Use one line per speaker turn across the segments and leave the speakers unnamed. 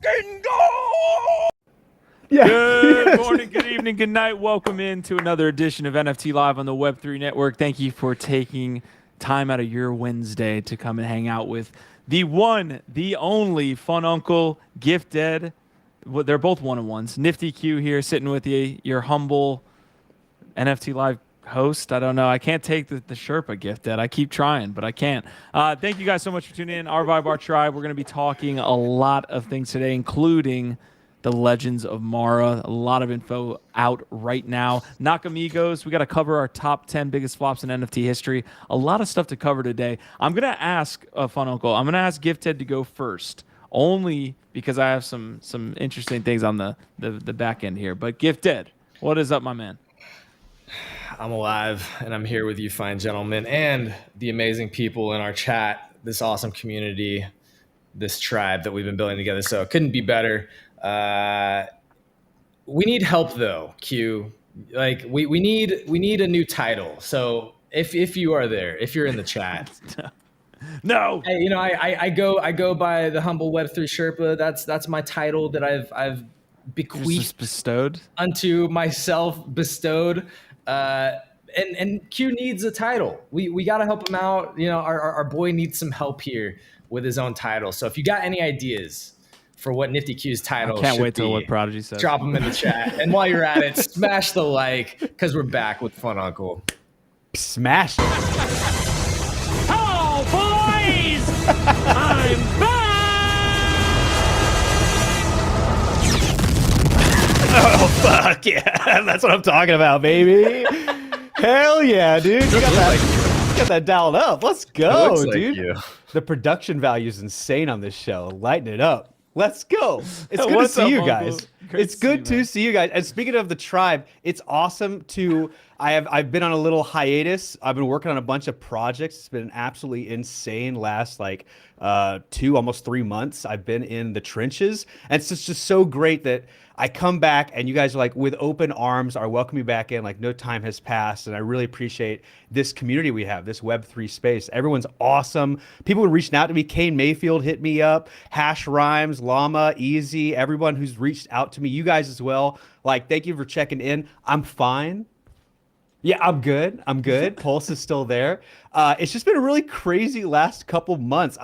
fucking go!
Yeah.
Good morning, good evening, good night. Welcome into another edition of NFT Live on the Web3 Network. Thank you for taking time out of your Wednesday to come and hang out with the one, the only Fun Uncle, Gifted. Well, they're both one-on-ones. Nifty Q here sitting with you, your humble NFT Live host. I don't know. I can't take the Sherpa Gifted. I keep trying, but I can't. Thank you guys so much for tuning in. Our Vibe, our tribe. We're going to be talking a lot of things today, including the Legends of Mara. A lot of info out right now. Nakamigos, we got to cover our top 10 biggest flops in NFT history. A lot of stuff to cover today. I'm going to ask Fun Uncle, I'm going to ask Gifted to go first, only because I have some interesting things on the back end here. But Gifted, what is up, my man?
I'm alive, and I'm here with you fine gentlemen and the amazing people in our chat, this awesome community, this tribe that we've been building together. So it couldn't be better. We need help though, Q. Like we need a new title. So if you are there, if you're in the chat,
no,
I go by the humble Web3 Sherpa. That's my title that I've bequeathed
bestowed
unto myself, bestowed. And Q needs a title. We got to help him out. You know, our boy needs some help here with his own title. So if you got any ideas for what Nifty Q's title,
I can't wait till what Prodigy says.
Drop them in the chat. And while you're at it, smash the like, because we're back with Fun Uncle.
Smash it.
Hello, boys! I'm back!
Oh, fuck yeah. That's what I'm talking about, baby. Hell yeah, dude. You got that dialed up. Let's go, dude.
Like
the production value is insane on this show. Lighten it up. Let's go. It's good to see you guys. It's good to see you guys. And speaking of the tribe, it's awesome to I've been on a little hiatus. I've been working on a bunch of projects. It's been an absolutely insane last like 2, almost 3 months. I've been in the trenches. And it's just so great that I come back and you guys are like with open arms are welcoming me back in like no time has passed. And I really appreciate this community we have, this Web3 space. Everyone's awesome. People are reaching out to me. Kane Mayfield hit me up. Hash Rhymes, Llama, Easy, everyone who's reached out to me. You guys as well. Like, thank you for checking in. I'm fine. Yeah, I'm good. I'm good. Pulse is still there. It's just been a really crazy last couple months.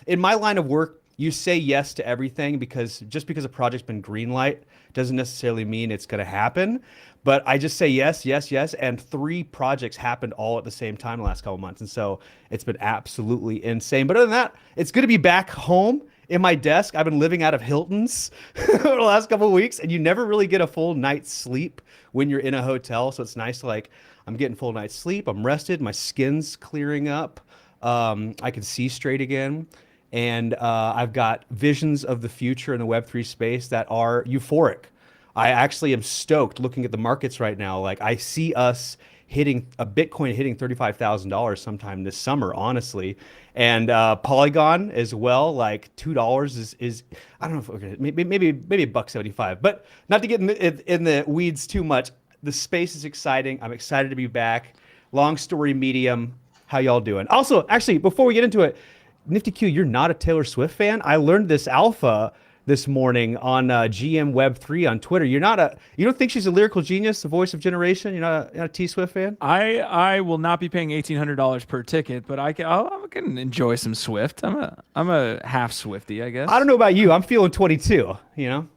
In my line of work, you say yes to everything because just because a project's been greenlight doesn't necessarily mean it's going to happen. But I just say yes, yes, yes. And 3 projects happened all at the same time the last couple months. And so it's been absolutely insane. But other than that, it's good to be back home in my desk. I've been living out of Hilton's for the last couple of weeks, and you never really get a full night's sleep when you're in a hotel. So it's nice to like, I'm getting full night's sleep. I'm rested. My skin's clearing up. I can see straight again. And I've got visions of the future in the Web3 space that are euphoric. I actually am stoked looking at the markets right now. Like I see us hitting a Bitcoin hitting $35,000 sometime this summer, honestly. And Polygon as well, like $2 is I don't know if okay, maybe $1.75, but not to get in the weeds too much. The space is exciting. I'm excited to be back. Long story medium. How y'all doing? Also, actually, before we get into it, Nifty Q, you're not a Taylor Swift fan? I learned this alpha this morning on GM Web3 on Twitter. You don't think she's a lyrical genius, the voice of generation? You're not a T Swift fan?
I will not be paying $1,800 per ticket, but I can enjoy some Swift. I'm a half Swifty, I guess.
I don't know about you. I'm feeling 22, you know?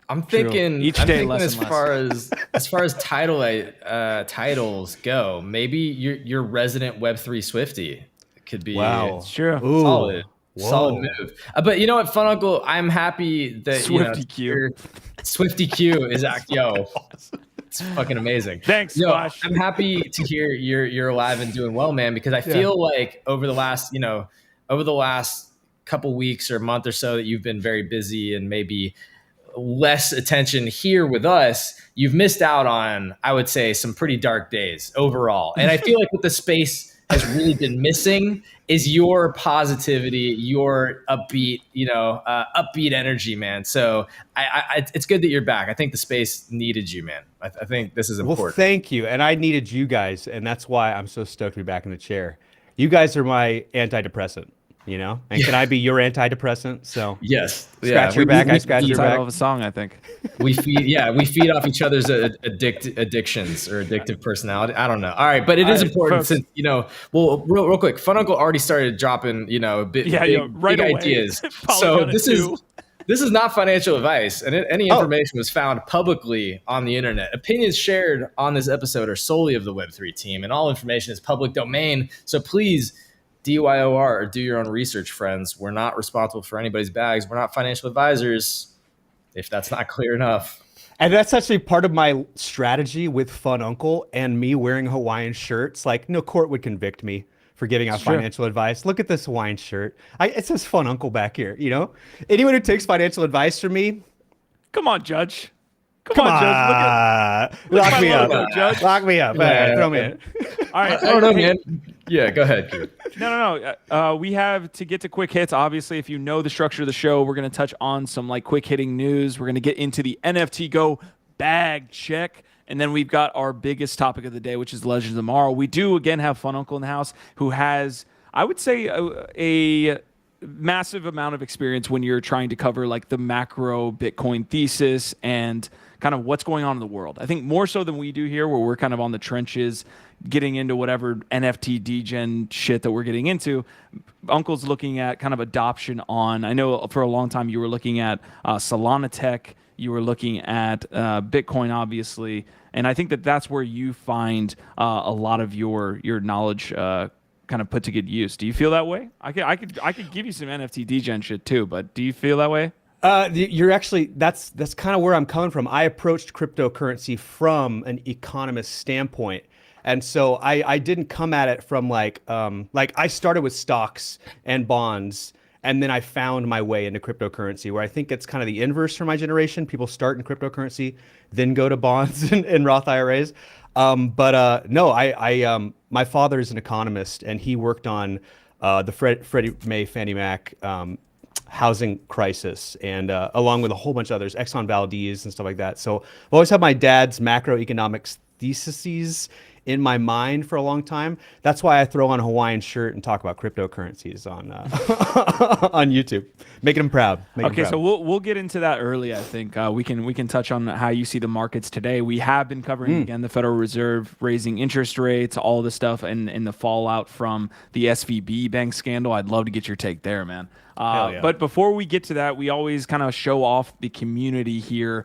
I'm thinking
each day less
as
and
far as titles go, maybe your resident Web3 Swifty could be
It's true.
Ooh.
Solid move. But you know what, Fun Uncle, I'm happy that
Swifty Q.
Swifty Q is it's fucking amazing.
Thanks, Squash.
I'm happy to hear you're alive and doing well, man, because I feel like over the last couple weeks or month or so that you've been very busy and maybe less attention here with us, you've missed out on, I would say, some pretty dark days overall. And I feel like what the space has really been missing is your positivity, your upbeat energy, man. So it's good that you're back. I think the space needed you, man. I think this is important.
Well, thank you. And I needed you guys. And that's why I'm so stoked to be back in the chair. You guys are my antidepressant. you know? And can I be your antidepressant? So
Yes.
scratch your back, I scratch your
Title
back.
of a song, I think.
We feed off each other's addictions or addictive personality. I don't know. All right, but it is important, folks. Since well, real quick, Fun Uncle already started dropping big ideas. So this is not financial advice, and any information was found publicly on the internet. Opinions shared on this episode are solely of the Web3 team, and all information is public domain. So please, DYOR, or do your own research, friends. We're not responsible for anybody's bags. We're not financial advisors, if that's not clear enough.
And that's actually part of my strategy with Fun Uncle and me wearing Hawaiian shirts. Like, no court would convict me for giving out financial advice. Look at this Hawaiian shirt. It says Fun Uncle back here, you know? Anyone who takes financial advice from me,
come on, Judge. Come on, Judge.
Lock me up. Judge. Lock me up.
Yeah.
Throw me in.
All right.
I don't know, man. Yeah, go ahead.
No. We have to get to quick hits. Obviously, if you know the structure of the show, we're going to touch on some like quick hitting news. We're going to get into the NFT GO Bag Check. And then we've got our biggest topic of the day, which is Legends of Tomorrow. We do, again, have Fun Uncle in the house who has, I would say, a massive amount of experience when you're trying to cover like the macro Bitcoin thesis and kind of what's going on in the world. I think more so than we do here, where we're kind of on the trenches, getting into whatever NFT degen shit that we're getting into. Uncle's looking at kind of adoption on, I know for a long time you were looking at Solana Tech, you were looking at Bitcoin, obviously, and I think that that's where you find a lot of your knowledge kind of put to good use. Do you feel that way? I could give you some NFT degen shit too, but do you feel that way?
You're actually, that's kind of where I'm coming from. I approached cryptocurrency from an economist standpoint. And so I didn't come at it from like I started with stocks and bonds, and then I found my way into cryptocurrency, where I think it's kind of the inverse for my generation. People start in cryptocurrency, then go to bonds and Roth IRAs. No, my father is an economist, and he worked on the Freddie Mae, Fannie Mac housing crisis, and along with a whole bunch of others, Exxon Valdez and stuff like that. So I've always had my dad's macroeconomics theses in my mind for a long time. That's why I throw on a Hawaiian shirt and talk about cryptocurrencies on on YouTube, making them proud.
So we'll get into that early. I think we can touch on how you see the markets today. We have been covering again the Federal Reserve raising interest rates, all the stuff, and the fallout from the SVB bank scandal. I'd love to get your take there, man.
Yeah.
But before we get to that, we always kind of show off the community here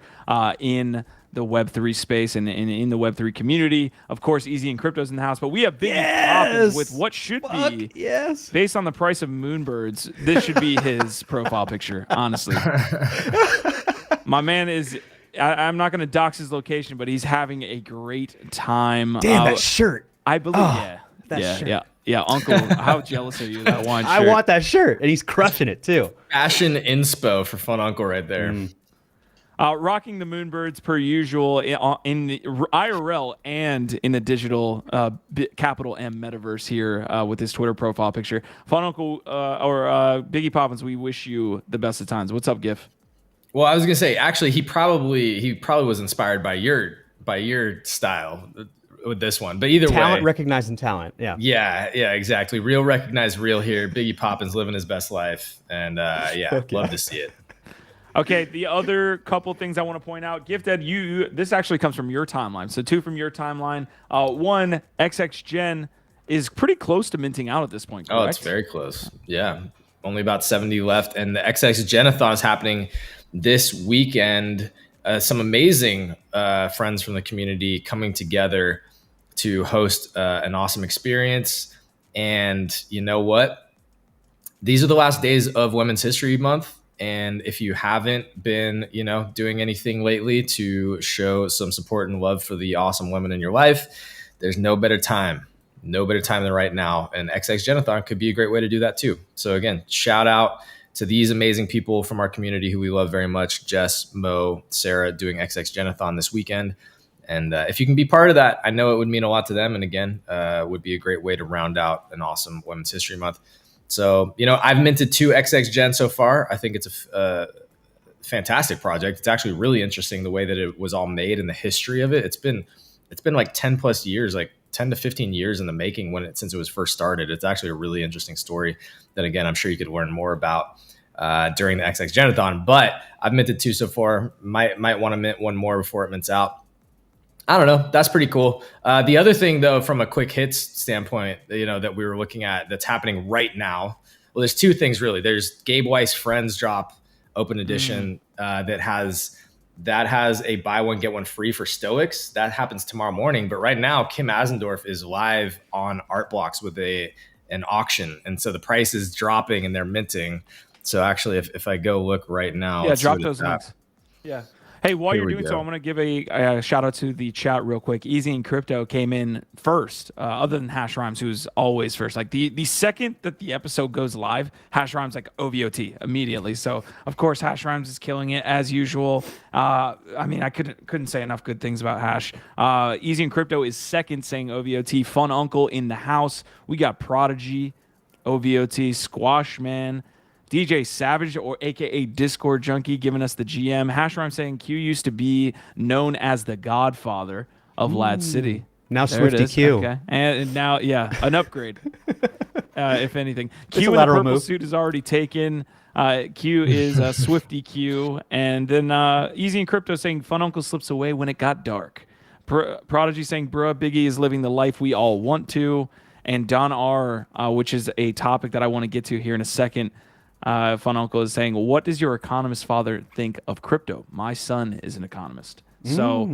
in the Web3 space and in the Web3 community. Of course, Easy and Crypto's in the house, but we have Biggie Poppins with what should be, based on the price of moonbirds, this should be his profile picture, honestly. My man is, I'm not going to dox his location, but he's having a great time.
Damn, that shirt.
I believe, Yeah, Uncle, how jealous are you of that one shirt?
I want that shirt, and he's crushing it too.
Fashion inspo for Fun Uncle right there.
Rocking the moonbirds per usual in the IRL and in the digital capital M metaverse here with his Twitter profile picture. Fun Uncle or Biggie Poppins, we wish you the best of times. What's up, Gif?
Well, I was gonna say, actually, he probably was inspired by your style with this one, but either
talent
way,
recognizing talent.
Yeah, exactly. Real recognized real here. Biggie Poppins living his best life, and love to see it.
Okay, the other couple things I want to point out, Gifted, this actually comes from your timeline. So 2 from your timeline. 1, XX Gen is pretty close to minting out at this point, correct?
Oh, it's very close. Yeah, only about 70 left, and the XX Genathon is happening this weekend. Some amazing friends from the community coming together to host an awesome experience. And you know what? These are the last days of Women's History Month. And if you haven't been, doing anything lately to show some support and love for the awesome women in your life, there's no better time than right now. And XX Genathon could be a great way to do that too. So again, shout out to these amazing people from our community who we love very much, Jess, Mo, Sarah, doing XX Genathon this weekend. And if you can be part of that, I know it would mean a lot to them. And again, would be a great way to round out an awesome Women's History Month. So, I've minted 2 XX Gen so far. I think it's a fantastic project. It's actually really interesting the way that it was all made and the history of it. It's been like 10 plus years, like 10 to 15 years in the making since it was first started. It's actually a really interesting story that, again, I'm sure you could learn more about during the XX Genathon. But I've minted 2 so far. Might want to mint 1 more before it mints out. I don't know. That's pretty cool. The other thing, though, from a quick hits standpoint, that we were looking at that's happening right now. Well, there's 2 things really. There's GABE WEIS FRENS drop open edition that has a buy one get one free for Stoics. That happens tomorrow morning. But right now, Kim Asendorf is live on Artblocks with an auction, and so the price is dropping and they're minting. So actually, if I go look right now,
drop those links. Yeah. Hey, while you're doing so, I'm going to give a shout out to the chat real quick. Easy and Crypto came in first, other than Hash Rhymes, who's always first. Like the second that the episode goes live, Hash Rhymes like OVOT immediately. So of course Hash Rhymes is killing it as usual. I mean, I couldn't say enough good things about Hash. Easy and Crypto is second, saying OVOT. Fun Uncle in the house. We got Prodigy, OVOT, Squash Man, DJ Savage, or AKA Discord Junkie, giving us the GM. Hash Rhyme saying Q used to be known as the Godfather of Lad City.
Now Swifty Q.
Okay. And now, an upgrade, if anything.
It's
Q
a
in the
lateral
purple
move.
suit is already taken. Q is Swifty Q. And then Easy and Crypto saying Fun Uncle slips away when it got dark. Prodigy saying, bruh, Biggie is living the life we all want to. And Don R, which is a topic that I want to get to here in a second, Fun Uncle is saying, what does your economist father think of crypto? My son is an economist. So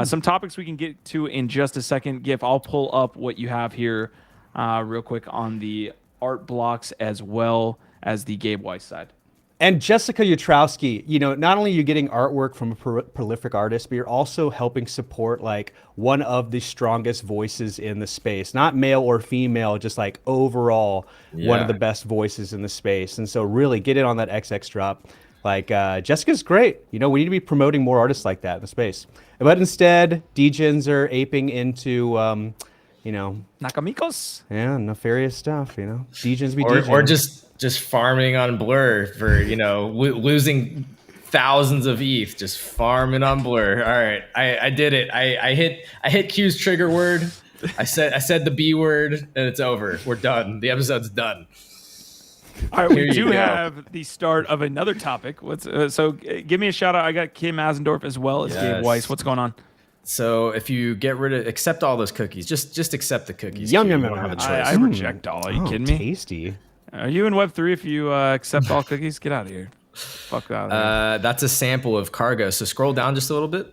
some topics we can get to in just a second. Gif, I'll pull up what you have here real quick on the art blocks as well as the GABE WEIS side.
And Jessica Utrowski, not only are you getting artwork from a prolific artist, but you're also helping support like one of the strongest voices in the space, not male or female, just like overall one of the best voices in the space. And so really get in on that XX drop. Like Jessica's great. We need to be promoting more artists like that in the space. But instead, DJs are aping into,
Nakamigos.
Yeah, nefarious stuff, DJs be DJs.
Or just farming on Blur for, losing thousands of ETH, just farming on Blur. All right, I did it. I hit Q's trigger word. I said the B word, and it's over. We're done. The episode's done.
All right, we do have the start of another topic. So give me a shout out. I got Kim Asendorf as well as GABE WEIS. What's going on?
So if you accept all those cookies, just accept the cookies.
Yum,
you
yum,
don't
yum,
have a
yum.
choice.
I reject all. Are you kidding me?
Tasty.
Are you in Web3 if you accept all cookies? Get out of here. Fuck out of here.
That's a sample of cargo. So scroll down just a little bit.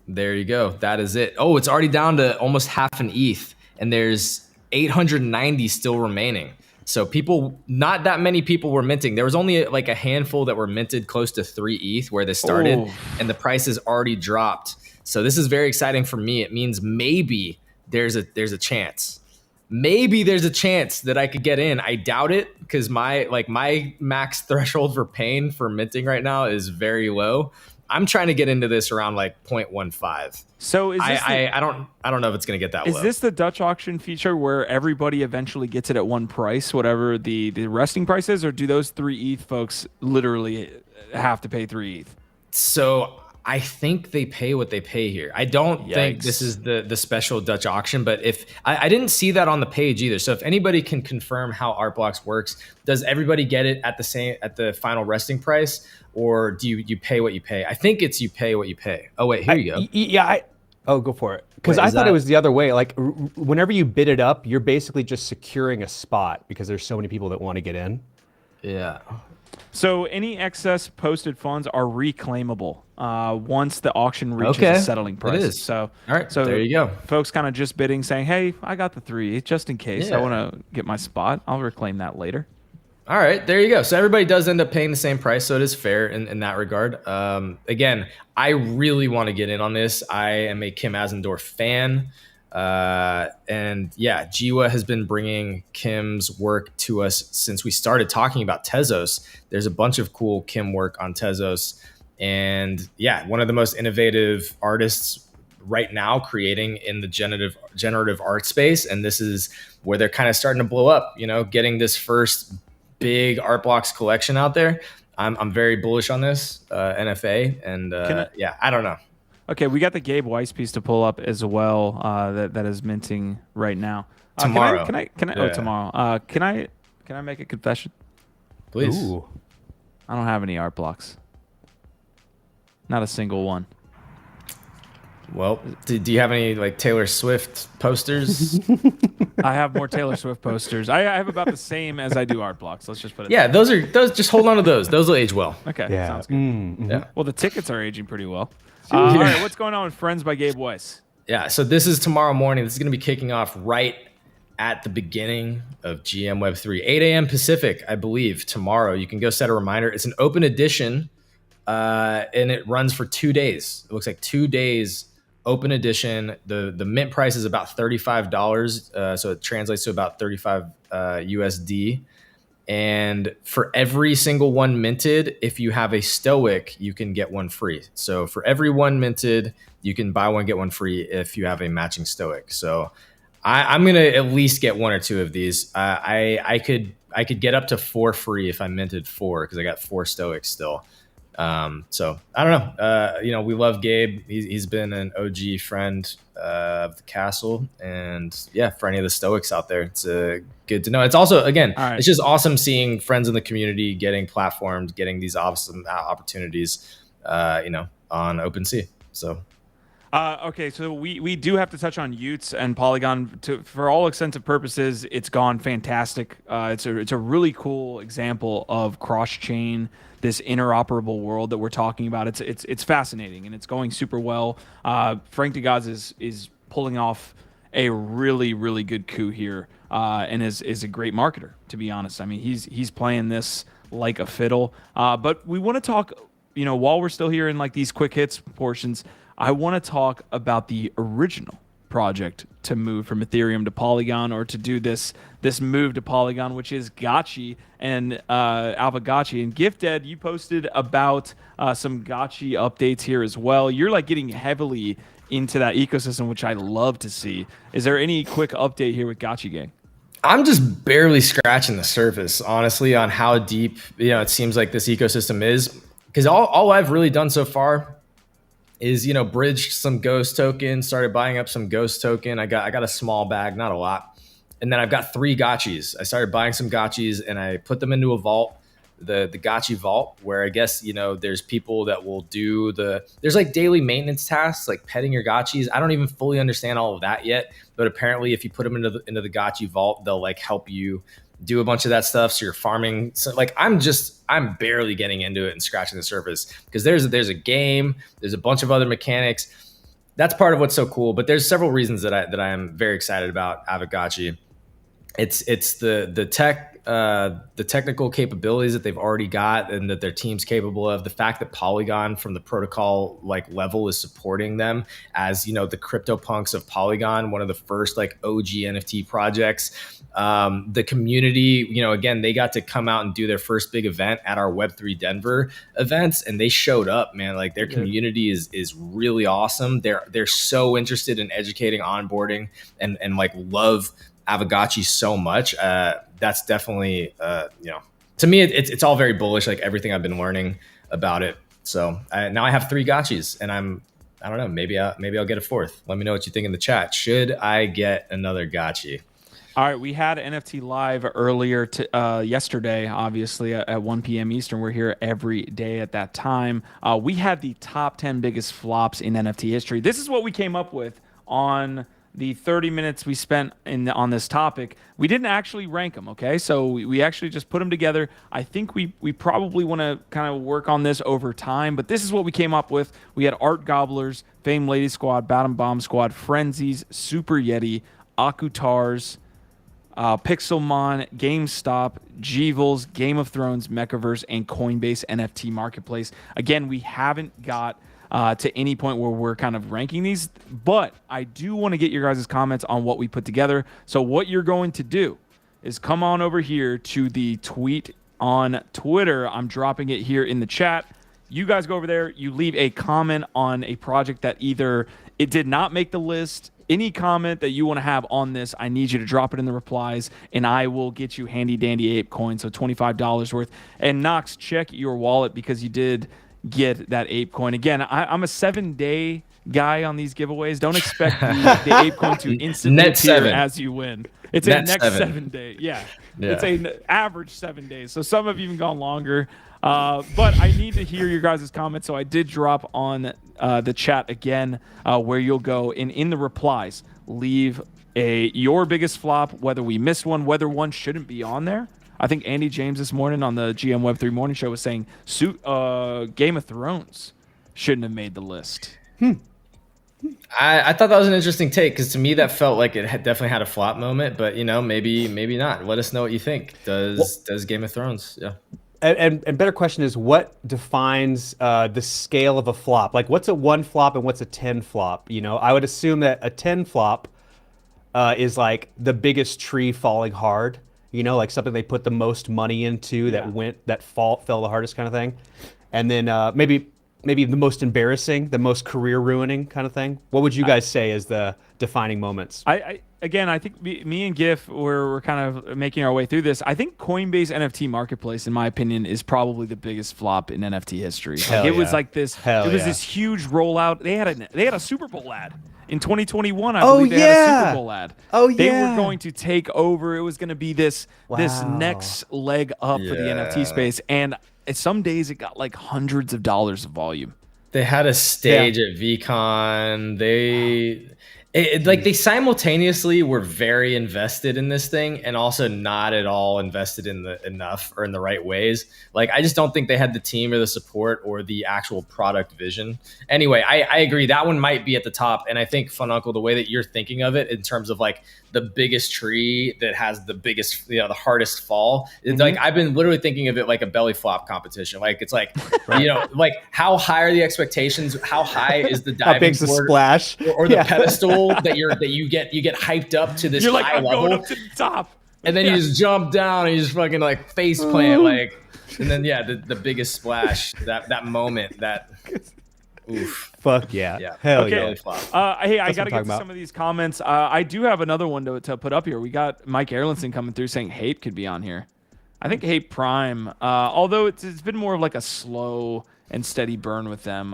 There you go. That is it. Oh, it's already down to almost half an ETH, and there's 890 still remaining. So not that many people were minting. There was only like a handful that were minted close to 3 ETH where they started, and the price has already dropped. So this is very exciting for me. It means maybe there's a chance. Maybe there's a chance that I could get in. I doubt it because my max threshold for pain for minting right now is very low. I'm trying to get into this around like 0.15.
So is this
I don't know if it's gonna get that low.
Is this the Dutch auction feature where everybody eventually gets it at one price, whatever the resting price is, or do those 3 ETH folks literally have to pay 3 ETH?
So I think they pay what they pay here. I don't think this is the special Dutch auction, but if I didn't see that on the page either. So if anybody can confirm how Artblocks works, does everybody get it at the final resting price, or do you pay what you pay? I think it's you pay what you pay. Oh wait, here you go.
Go for it. Because I thought it was the other way. Like whenever you bid it up, you're basically just securing a spot because there's so many people that want to get in.
Yeah.
So any excess posted funds are reclaimable once the auction reaches a settling price.
It is.
So,
all right,
so
there you go.
Folks kind of just bidding, saying, hey, I got the 3 just in case. I want to get my spot. I'll reclaim that later.
All right, there you go. So everybody does end up paying the same price, so it is fair in that regard. Again, I really want to get in on this. I am a Kim Asendorf fan. And yeah, Jiwa has been bringing Kim's work to us since we started talking about Tezos. There's a bunch of cool Kim work on Tezos. And yeah, one of the most innovative artists right now creating in the generative art space. And this is where they're kind of starting to blow up, getting this first big art blocks collection out there. I'm very bullish on this NFA. And I don't know.
Okay, we got the Gabe WEIS piece to pull up as well. That is minting right now.
Tomorrow.
Can I? Oh, tomorrow. Can I make a confession?
Please.
Ooh.
I don't have any art blocks. Not a single one.
Well, do you have any like Taylor Swift posters?
I have more Taylor Swift posters. I have about the same as I do art blocks. Let's just put it.
Yeah, those. Just hold on to those. Those will age well.
Okay,
Yeah.
sounds good.
Mm-hmm.
Yeah.
Well, the tickets are aging pretty well. All right, what's going on with Friends by Gabe WEIS?
Yeah, so this is tomorrow morning. This is going to be kicking off right at the beginning of GM Web3, 8 a.m. Pacific, I believe, tomorrow. You can go set a reminder. It's an open edition, and it runs for 2 days. It looks like 2 days open edition. The mint price is about $35, so it translates to about 35 USD. And for every single one minted, if you have a Stoic, you can get one free. So for every one minted, you can buy one, get one free if you have a matching Stoic. So I'm going to at least get one or two of these. I could get up to 4 free if I minted 4 because I got 4 Stoics still. So I don't know. We love Gabe. He's been an OG friend of the castle, and yeah, for any of the Stoics out there, it's good to know. It's also, again, It's just awesome seeing friends in the community getting platformed, getting these awesome opportunities, on OpenSea. So.
Okay, so we do have to touch on Utes and Polygon. For all extensive purposes, it's gone fantastic. It's a really cool example of cross-chain, this interoperable world that we're talking about. It's fascinating and it's going super well. Frank DeGods is pulling off a really, really good coup here, and is a great marketer, to be honest. I mean, he's playing this like a fiddle. But we want to talk, while we're still here in like these quick hits portions, I want to talk about the original project to move from Ethereum to Polygon, or to do this move to Polygon, which is Gotchi and Aavegotchi. And Gifted, you posted about some Gotchi updates here as well. You're like getting heavily into that ecosystem, which I love to see. Is there any quick update here with Gotchi Gang?
I'm just barely scratching the surface, honestly, on how deep it seems like this ecosystem is. Because all I've really done so far is bridged some Ghost token, started buying up some Ghost token. I got a small bag, not a lot, and then I've got 3 Gotchis. I started buying some Gotchis and I put them into a vault, the Gotchi vault, where I guess there's people that will do there's like daily maintenance tasks like petting your Gotchis. I don't even fully understand all of that yet, but apparently if you put them into the Gotchi vault, they'll like help you do a bunch of that stuff. So you're farming. So like I'm barely getting into it and scratching the surface, because there's a game, there's a bunch of other mechanics. That's part of what's so cool. But there's several reasons that I am very excited about Aavegotchi. It's the technical capabilities that they've already got and that their team's capable of. The fact that Polygon from the protocol like level is supporting them as the CryptoPunks of Polygon, one of the first like OG NFT projects. The community, again, they got to come out and do their first big event at our Web3 Denver events, and they showed up, man. Like their community is really awesome. They're so interested in educating, onboarding, and like love Aavegotchi so much. That's definitely to me it's all very bullish, like everything I've been learning about it. So now I have 3 Gotchis, and I don't know, maybe I'll get a 4th. Let me know what you think in the chat. Should I get another Gotchi?
All right, we had NFT Live earlier yesterday, obviously, at 1 p.m. Eastern. We're here every day at that time. We had the top 10 biggest flops in NFT history. This is what we came up with on the 30 minutes we spent on this topic. We didn't actually rank them, okay? So we actually just put them together. I think we probably want to kind of work on this over time, but this is what we came up with. We had Art Gobblers, Fame Lady Squad, Bottom Bomb Squad, Frenzies, Super Yeti, Akutars, Pixelmon, GameStop, Jeevils, Game of Thrones, Mechaverse, and Coinbase NFT Marketplace. Again, we haven't got to any point where we're kind of ranking these, but I do want to get your guys' comments on what we put together. So what you're going to do is come on over here to the tweet on Twitter. I'm dropping it here in the chat. You guys go over there, you leave a comment on a project that either it did not make the list. Any comment that you want to have on this, I need you to drop it in the replies, and I will get you handy dandy ape coin, so $25 worth. And Knox, check your wallet because you did get that ape coin. Again, I'm a 7-day guy on these giveaways. Don't expect the ape coin to instantly appear as you win. It's a next 7 day. Yeah. It's an average 7 days. So some have even gone longer. But I need to hear your guys' comments. So I did drop on the chat again where you'll go in the replies. Leave your biggest flop, whether we missed one, whether one shouldn't be on there. I think Andy James this morning on the GM Web3 morning show was saying Game of Thrones shouldn't have made the list.
I thought that was an interesting take, because to me that felt like it definitely had a flop moment, but maybe not. Let us know what you think. Does Game of Thrones? Yeah.
And better question is, what defines the scale of a flop? Like, what's a 1 flop and what's a 10 flop? I would assume that a 10 flop is like the biggest tree falling hard. Like something they put the most money into that fell the hardest kind of thing. And then maybe the most embarrassing, the most career ruining kind of thing. What would you guys say is the defining moments?
I think me and GIF we're kind of making our way through this. I think Coinbase NFT Marketplace, in my opinion, is probably the biggest flop in NFT history. Was like this. This huge rollout. They had a Super Bowl ad in 2021. I believe they had a Super Bowl ad. They were going to take over. It was going to be this next leg up for the NFT space, and some days it got like hundreds of dollars of volume.
They had a stage at VCon. They simultaneously were very invested in this thing and also not at all invested in enough or in the right ways. Like, I just don't think they had the team or the support or the actual product vision. Anyway, I agree that one might be at the top. And I think Fununcle, the way that you're thinking of it in terms of like the biggest tree that has the biggest, the hardest fall, it's like, I've been literally thinking of it like a belly flop competition. Like, it's like, like how high are the expectations? How high is the diving
how big's the splash
or the pedestal that you get hyped up to this high level,
going up to the top,
and then you just jump down and you just fucking like face plant, like, and then the biggest splash, that moment, that oof.
Fuck yeah. Hell yeah.
Hey, I gotta get to some of these comments. I do have another one to put up here. We got Mike Erlinson coming through saying Hape could be on here. I think Hape Prime, although it's been more of like a slow and steady burn with them.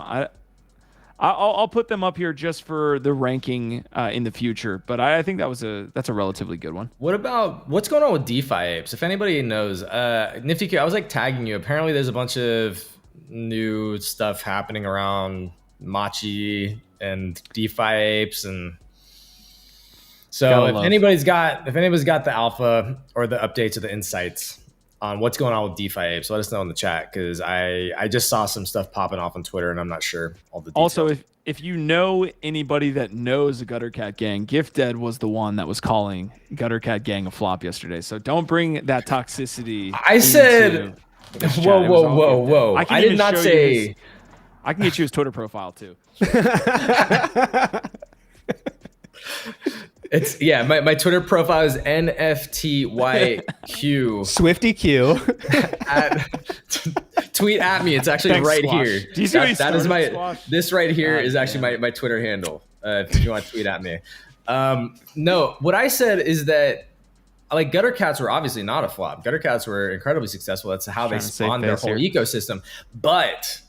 I'll put them up here just for the ranking in the future, but I think that's a relatively good one.
What's going on with DeFi apes? If anybody knows, Nifty Q, I was like tagging you. Apparently, there's a bunch of new stuff happening around Machi and DeFi apes, and so if anybody's got the alpha or the updates or the insights on what's going on with DeFi apes, let us know in the chat, because I just saw some stuff popping off on Twitter and I'm not sure all the details.
Also, if you know anybody that knows the Gutter Cat Gang, Gift was the one that was calling Gutter Cat Gang a flop yesterday. So don't bring that toxicity.
I said, whoa. I did not say.
I can get you his Twitter profile too.
It's my Twitter profile is NFTYQ.
Swifty Q.
Tweet at me. It's actually
Thanks,
right
Squash.
here.
Do you see
that is my
Squash?
This right here is actually my Twitter handle. If you want to tweet at me. No, what I said is that like Gutter Cats were obviously not a flop. Gutter Cats were incredibly successful. That's how they spawned their whole ecosystem. But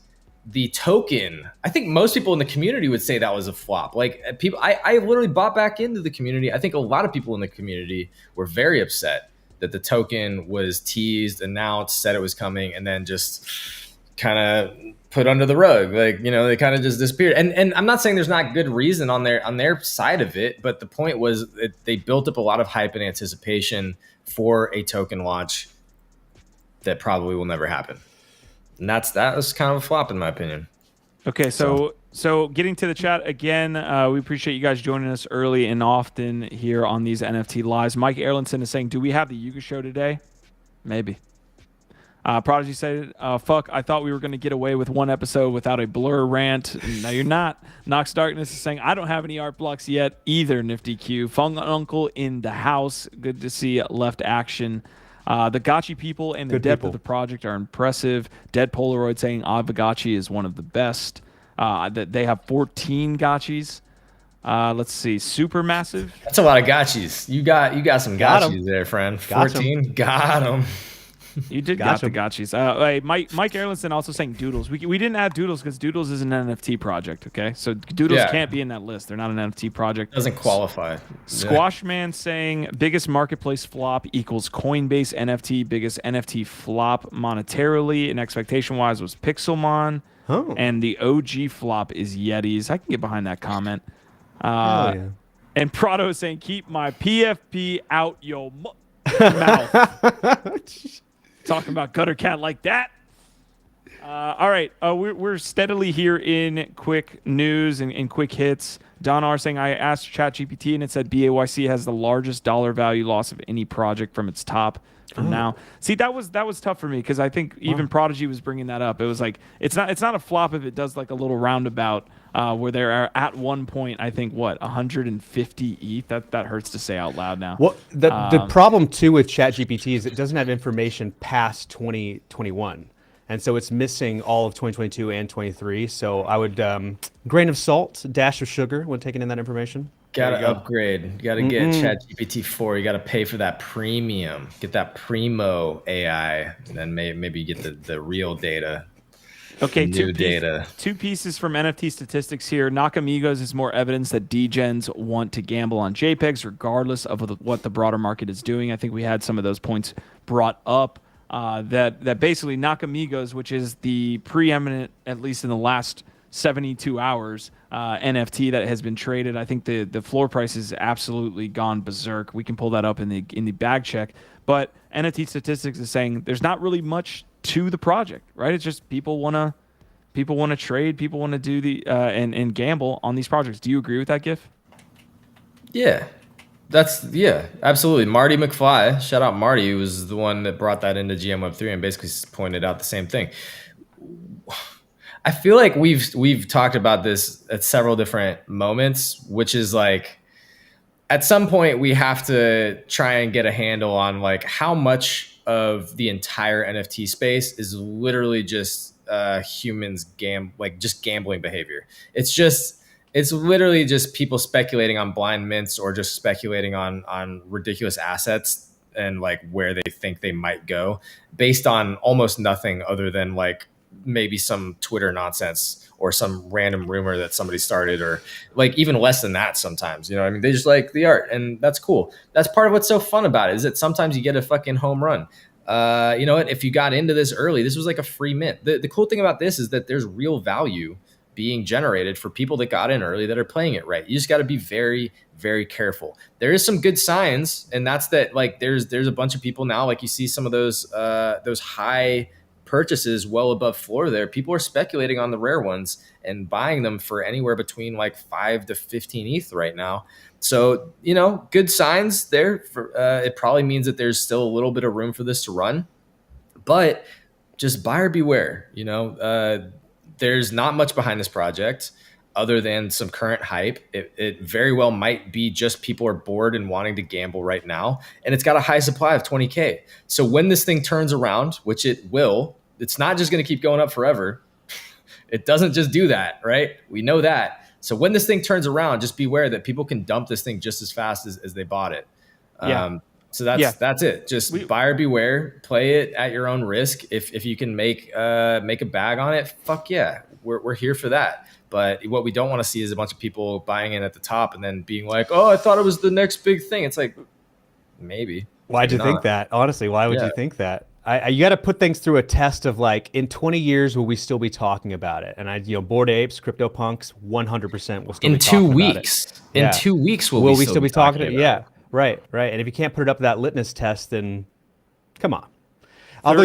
the token, I think most people in the community would say that was a flop. Like people, I literally bought back into the community. I think a lot of people in the community were very upset that the token was teased, announced, said it was coming, and then just kind of put under the rug. Like, they kind of just disappeared. And I'm not saying there's not good reason on their side of it, but the point was they built up a lot of hype and anticipation for a token launch that probably will never happen. And that was kind of a flop in my opinion.
Okay, so getting to the chat again, we appreciate you guys joining us early and often here on these NFT lives. Mike Erlinson is saying, do we have the Yuga show today? Maybe. Prodigy said, fuck, I thought we were going to get away with one episode without a blur rant. No, you're not. Nox Darkness is saying, I don't have any art blocks yet either, Nifty Q. Fung Uncle in the house. Good to see Left Action. The Gotchi people and the depth of the project are impressive. Dead Polaroid saying Aavegotchi is one of the best. That they have 14 Gotchis. Let's see, Supermassive.
That's a lot of Gotchis. You got some Gotchis there, friend. 14, got them.
You did
Gotcha.
got the gotchis. Hey, Mike Erlinson also saying Doodles. We didn't add Doodles because Doodles is an NFT project. Okay, so Doodles can't be in that list. They're not an NFT project.
Doesn't qualify.
Squashman saying biggest marketplace flop equals Coinbase NFT. Biggest NFT flop monetarily and expectation wise was Pixelmon.
Oh.
And the OG flop is Yetis. I can get behind that comment.
Hell yeah.
And Prado is saying keep my PFP out your mouth. Talking about gutter cat like that. All right, we're steadily here in quick news and quick hits. Don R saying I asked ChatGPT and it said BAYC has the largest dollar value loss of any project from its top from now. See, that was tough for me because I think even Prodigy was bringing that up. It was like it's not a flop if it does like a little roundabout where they're at one point I think 150 ETH. That hurts to say out loud now.
Well, the problem too with ChatGPT is it doesn't have information past 2021. And so it's missing all of 2022 and 23. So I would grain of salt, dash of sugar when taking in that information.
Gotta upgrade. You gotta get ChatGPT 4. You gotta pay for that premium. Get that primo AI, and then maybe get the real data.
Okay,
new data.
Two pieces from NFT statistics here. Nakamigos is more evidence that degens want to gamble on JPEGs regardless of what the broader market is doing. I think we had some of those points brought up. That basically Nakamigos, which is the preeminent, at least in the last 72 hours, NFT that has been traded. I think the floor price has absolutely gone berserk. We can pull that up in the bag check. But NFT statistics is saying there's not really much to the project, right? It's just people want to trade, people want to do the and gamble on these projects. Do you agree with that, GIF?
Yeah. Absolutely. Marty McFly, shout out Marty, who was the one that brought that into GM Web3 and basically pointed out the same thing. I feel like we've talked about this at several different moments, which is like at some point we have to try and get a handle on like how much of the entire NFT space is literally just humans just gambling behavior. It's literally just people speculating on blind mints or just speculating on ridiculous assets and like where they think they might go based on almost nothing other than like maybe some Twitter nonsense or some random rumor that somebody started or like even less than that sometimes, you know what I mean? They just like the art and that's cool. That's part of what's so fun about it is that sometimes you get a fucking home run. You know what? If you got into this early, this was like a free mint. The cool thing about this is that there's real value being generated for people that got in early that are playing it right. You just got to be very, very careful. There is some good signs, and that's that like there's a bunch of people now, like you see some of those high purchases well above floor there. People are speculating on the rare ones and buying them for anywhere between like 5 to 15 ETH right now. So, you know, good signs there. It probably means that there's still a little bit of room for this to run, but just buyer beware, you know, there's not much behind this project other than some current hype. It very well might be just people are bored and wanting to gamble right now. And it's got a high supply of 20K. So when this thing turns around, which it will, it's not just going to keep going up forever. It doesn't just do that, right? We know that. So when this thing turns around, just beware that people can dump this thing just as fast as they bought it. So that's it. Just buyer beware, play it at your own risk. If you can make a bag on it, fuck yeah, we're here for that. But what we don't want to see is a bunch of people buying in at the top and then being like, oh, I thought it was the next big thing. It's like, maybe.
Why'd you think that? Honestly, why would you think that? You got to put things through a test of like, in 20 years, will we still be talking about it? And Bored Apes, CryptoPunks, 100% will still be talking about it.
In 2 weeks, will we still be talking about it?
Yeah, right. And if you can't put it up to that litmus test, then come on. Although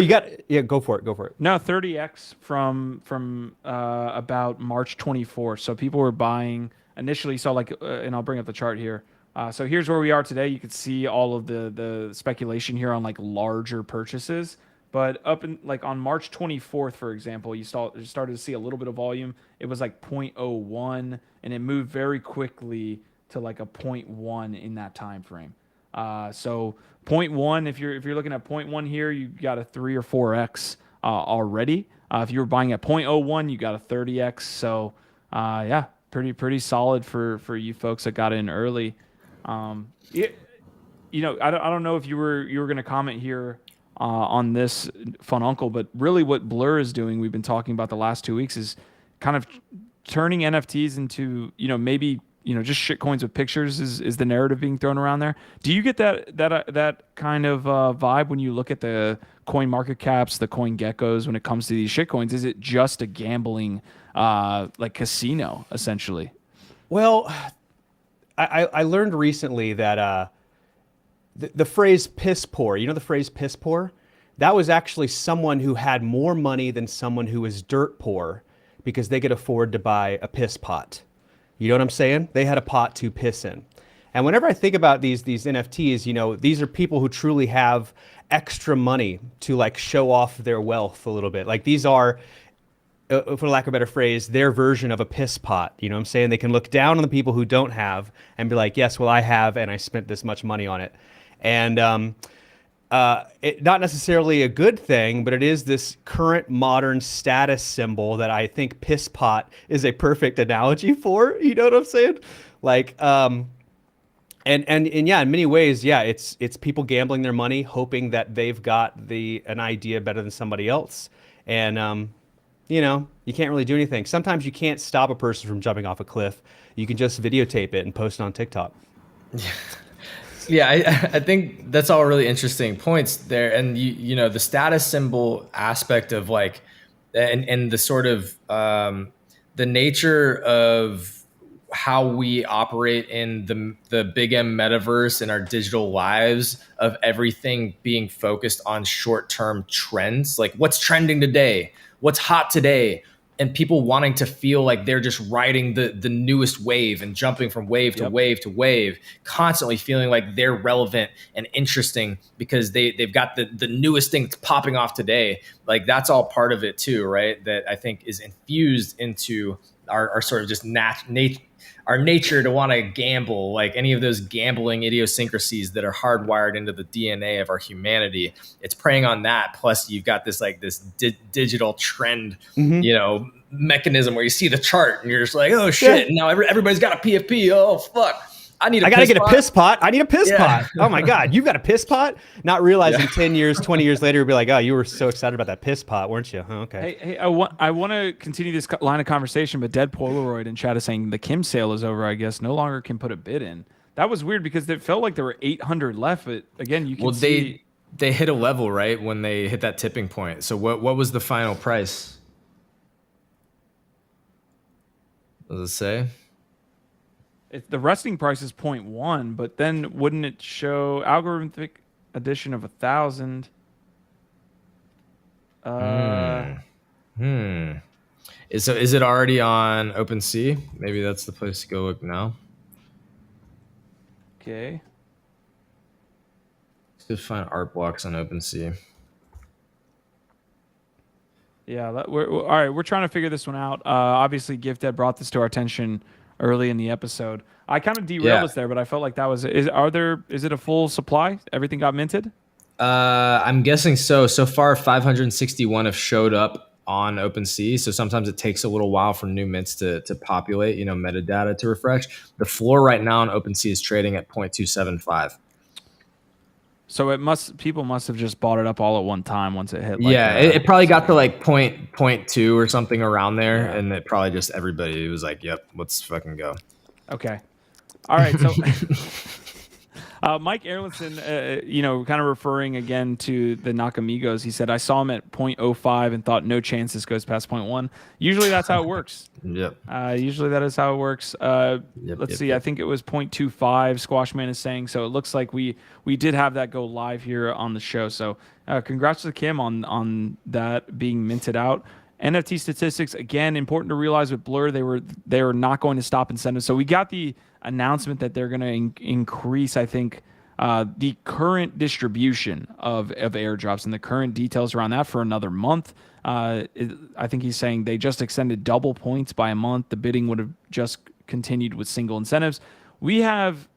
go for it.
No, 30x from about March 24th. So people were buying initially. So like, and I'll bring up the chart here. So here's where we are today. You could see all of the speculation here on like larger purchases. But up in like on March 24th, for example, you started to see a little bit of volume. It was like 0.01, and it moved very quickly to like a 0.1 in that time frame. So 0.1, if you're looking at 0.1 here, you got a 3 or 4x already. If you were buying at 0.01, you got a 30x. So pretty solid for you folks that got in early. I don't know if you were going to comment here on this Fun Uncle, but really what Blur is doing, we've been talking about the last 2 weeks, is kind of turning NFTs into, maybe, just shit coins with pictures is the narrative being thrown around there. Do you get that kind of vibe when you look at the coin market caps, the coin geckos, when it comes to these shit coins? Is it just a gambling like casino essentially?
Well, I learned recently that the phrase piss poor, the phrase piss poor, that was actually someone who had more money than someone who was dirt poor because they could afford to buy a piss pot. You know what I'm saying? They had a pot to piss in. And whenever I think about these NFTs, these are people who truly have extra money to like show off their wealth a little bit. Like these are, for lack of a better phrase, their version of a piss pot. You know what I'm saying? They can look down on the people who don't have and be like, yes, well, I have, and I spent this much money on it. And not necessarily a good thing, but it is this current modern status symbol that I think piss pot is a perfect analogy for. You know what I'm saying? Like, and yeah, in many ways, yeah, it's people gambling their money, hoping that they've got an idea better than somebody else. And you can't really do anything. Sometimes you can't stop a person from jumping off a cliff. You can just videotape it and post it on TikTok.
Yeah, I think that's all really interesting points there. And the status symbol aspect of like, and the sort of the nature of how we operate in the big M metaverse and our digital lives, of everything being focused on short-term trends, like what's trending today, what's hot today, and people wanting to feel like they're just riding the newest wave and jumping from wave to wave to wave, constantly feeling like they're relevant and interesting because they've got the newest thing that's popping off today. Like that's all part of it too, right? That I think is infused into our sort of just our nature to want to gamble, like any of those gambling idiosyncrasies that are hardwired into the DNA of our humanity. It's preying on that. Plus you've got this digital trend, mechanism where you see the chart and you're just like, oh shit. Yeah. Now everybody's got a PFP. Oh fuck. I gotta get a piss pot. I need a piss pot. Oh my God, you've got a piss pot? Not realizing 10 years, 20 years later, you'll be like, oh, you were so excited about that piss pot, weren't you? Oh, okay.
Hey, I want to continue this line of conversation, but Dead Polaroid in chat is saying the Kim sale is over, I guess. No longer can put a bid in. That was weird because it felt like there were 800 left, but again, you can see...
They hit a level, right, when they hit that tipping point. So what was the final price? What does it say?
The resting price is 0.1, but then wouldn't it show algorithmic addition of 1,000? So
is it already on OpenSea? Maybe that's the place to go look now.
Okay.
Let's just find art blocks on OpenSea.
Yeah, all right. We're trying to figure this one out. Obviously, GiftEd brought this to our attention early in the episode. I kind of derailed us there, but I felt like that was. Is it a full supply? Everything got minted?
I'm guessing so. So far, 561 have showed up on OpenSea. So sometimes it takes a little while for new mints to populate, metadata to refresh. The floor right now on OpenSea is trading at 0.275.
So people must have just bought it up all at one time once it hit.
It probably got to like 0.2 or something around there, and it probably just everybody was like, "Yep, let's fucking go."
Okay, all right. So Mike Erlinson, kind of referring again to the Nakamigos, he said, I saw him at 0.05 and thought no chance this goes past 0.1. Usually that's how it works.
Yep.
Usually that is how it works. Let's see. I think it was 0.25, Squashman is saying. So it looks like we did have that go live here on the show. So congrats to Kim on that being minted out. NFT statistics, again, important to realize with Blur, they were not going to stop incentives. So we got the announcement that they're going to increase, I think, the current distribution of airdrops and the current details around that for another month. I think he's saying they just extended double points by a month. The bidding would have just continued with single incentives. We have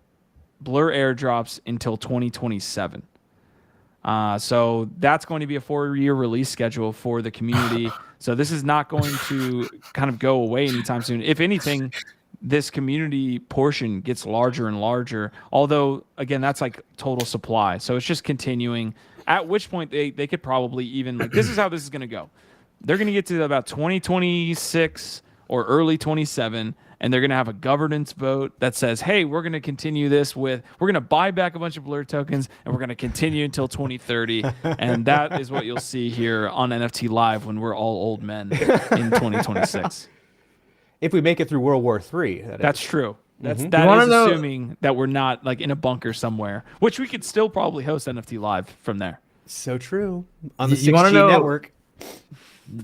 Blur airdrops until 2027. So that's going to be a 4-year release schedule for the community. So this is not going to kind of go away anytime soon. If anything, this community portion gets larger and larger. Although, again, that's like total supply. So it's just continuing At which point they could probably even like, this is how this is going to go. They're going to get to about 2026 or early 27, and they're going to have a governance vote that says, hey, we're going to continue this we're going to buy back a bunch of Blur tokens, and we're going to continue until 2030. And that is what you'll see here on NFT Live when we're all old men in 2026.
If we make it through World War III.
That's true. That is assuming that we're not like in a bunker somewhere, which we could still probably host NFT Live from there.
So true. On the 6G network.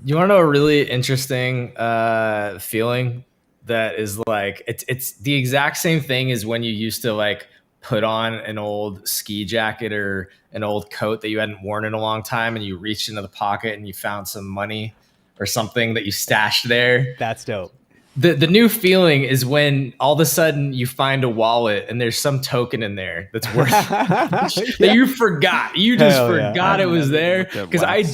You want to know a really interesting feeling that is like it's the exact same thing as when you used to like put on an old ski jacket or an old coat that you hadn't worn in a long time, and you reached into the pocket and you found some money or something that you stashed there.
That's dope.
The new feeling is when all of a sudden you find a wallet and there's some token in there that's worth that you forgot. You just forgot it was there. Because I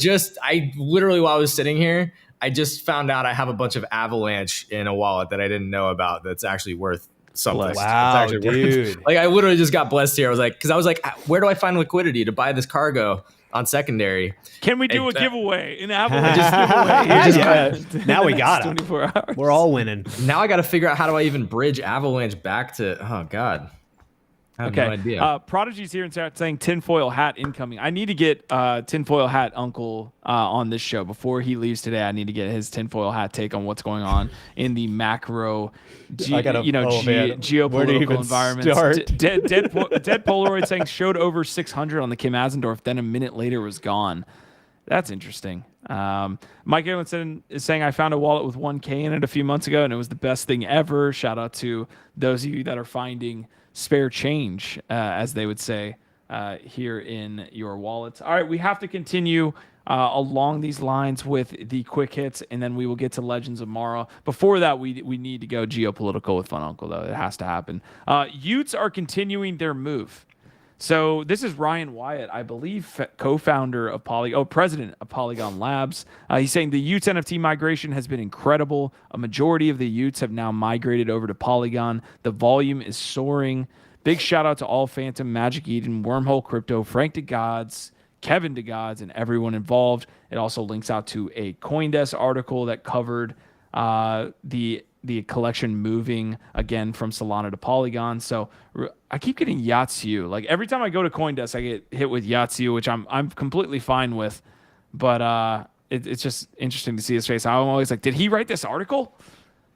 literally, while I was sitting here, I just found out I have a bunch of Avalanche in a wallet that I didn't know about that's actually worth something.
Wow, dude.
Like I literally just got blessed here. I was like, where do I find liquidity to buy this cargo on secondary?
Can we do a giveaway? An Avalanche giveaway.
Now we got it.
24 hours.
We're all winning.
Now I got to figure out how do I even bridge Avalanche back to, oh God. I have no idea.
Prodigy's here in chat saying tinfoil hat incoming. I need to get tinfoil hat uncle on this show before he leaves today. I need to get his tinfoil hat take on what's going on in the macro, geopolitical environment. Dead Polaroid saying showed over 600 on the Kim Asendorf, then a minute later was gone. That's interesting. Mike Edwinson is saying I found a wallet with 1K in it a few months ago, and it was the best thing ever. Shout out to those of you that are finding spare change, as they would say, here in your wallets. All right, we have to continue along these lines with the quick hits, and then we will get to Legends of Mara. Before that, we need to go geopolitical with Fun Uncle, though. It has to happen. Utes are continuing their move. So this is Ryan Wyatt, I believe, co-founder of president of Polygon Labs. He's saying the Utes NFT migration has been incredible. A majority of the Utes have now migrated over to Polygon. The volume is soaring. Big shout out to all Phantom, Magic Eden, Wormhole Crypto, Frank DeGods, Kevin DeGods, and everyone involved. It also links out to a CoinDesk article that covered the collection moving again from Solana to Polygon. So I keep getting Yahtzee. Like every time I go to CoinDesk, I get hit with Yahtzee, which I'm completely fine with. But it's just interesting to see his face. I'm always like, did he write this article?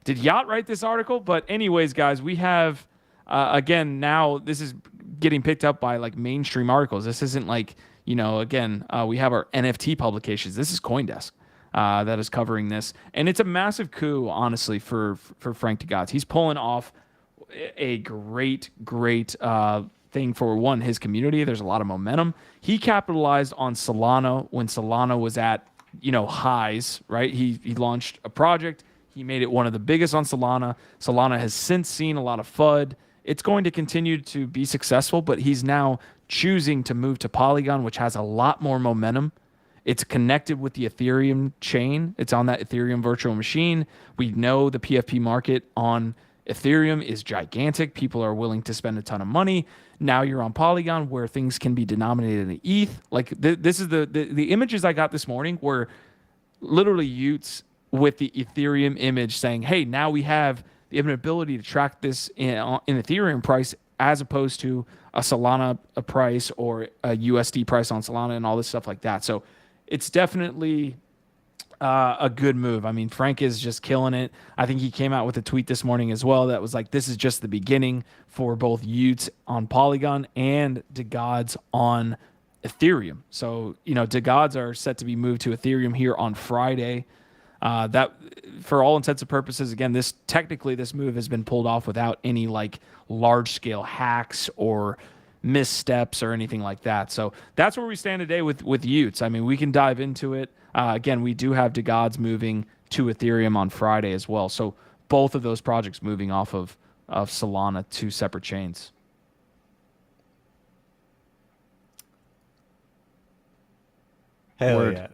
Did Yacht write this article? But anyways, guys, we have again now this is getting picked up by like mainstream articles. This isn't like we have our NFT publications. This is CoinDesk. That is covering this. And it's a massive coup, honestly, for Frank DeGods. He's pulling off a great thing for, one, his community. There's a lot of momentum. He capitalized on Solana when Solana was at, highs, right? He launched a project. He made it one of the biggest on Solana. Solana has since seen a lot of FUD. It's going to continue to be successful, but he's now choosing to move to Polygon, which has a lot more momentum. It's connected with the Ethereum chain. It's on that Ethereum virtual machine. We know the PFP market on Ethereum is gigantic. People are willing to spend a ton of money. Now you're on Polygon where things can be denominated in ETH. Like this is the images I got this morning were literally Utes with the Ethereum image saying, hey, now we have the ability to track this in Ethereum price as opposed to a Solana price or a USD price on Solana and all this stuff like that. So it's definitely a good move. I mean, Frank is just killing it. I think he came out with a tweet this morning as well that was like, this is just the beginning for both Utes on Polygon and DeGods on Ethereum. So, DeGods are set to be moved to Ethereum here on Friday. That, for all intents and purposes, again, this move has been pulled off without any like large-scale hacks or missteps or anything like that. So that's where we stand today with Utes. I mean, we can dive into it. Again, we do have DeGods moving to Ethereum on Friday as well. So both of those projects moving off of Solana to separate chains.
Hell
Word.
yeah.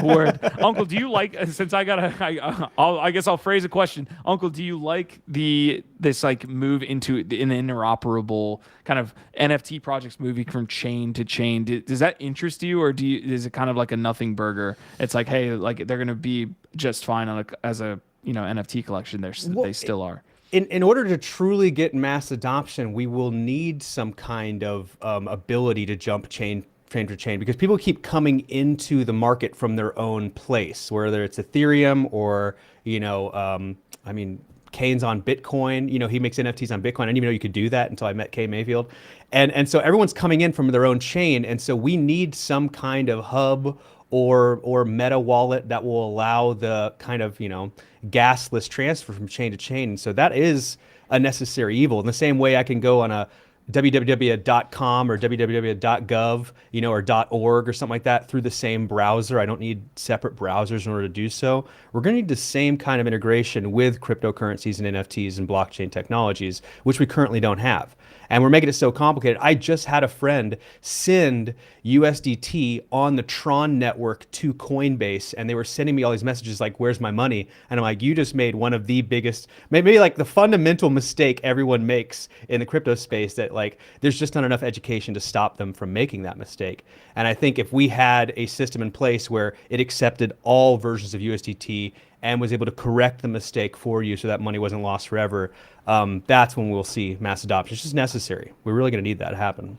Word. Uncle, do you like, since I guess I'll phrase a question. Uncle, do you like this like move into an interoperable kind of NFT projects moving from chain to chain? Does that interest you, or is it kind of like a nothing burger? It's like, hey, like they're going to be just fine as a NFT collection. They still are.
In order to truly get mass adoption, we will need some kind of ability to jump chain for chain, because people keep coming into the market from their own place, whether it's Ethereum or, Kane's on Bitcoin. He makes NFTs on Bitcoin. I didn't even know you could do that until I met Kay Mayfield. And so everyone's coming in from their own chain. And so we need some kind of hub or meta wallet that will allow the kind of, gasless transfer from chain to chain. And so that is a necessary evil. In the same way I can go on a www.com or www.gov, or .org or something like that through the same browser. I don't need separate browsers in order to do so. We're going to need the same kind of integration with cryptocurrencies and NFTs and blockchain technologies, which we currently don't have. And we're making it so complicated. I just had a friend send USDT on the Tron network to Coinbase, and they were sending me all these messages like, where's my money? And I'm like, you just made one of the biggest, maybe like the fundamental mistake everyone makes in the crypto space, that like there's just not enough education to stop them from making that mistake. And I think if we had a system in place where it accepted all versions of USDT and was able to correct the mistake for you so that money wasn't lost forever, that's when we'll see mass adoption. It's just necessary. We're really going to need that to happen.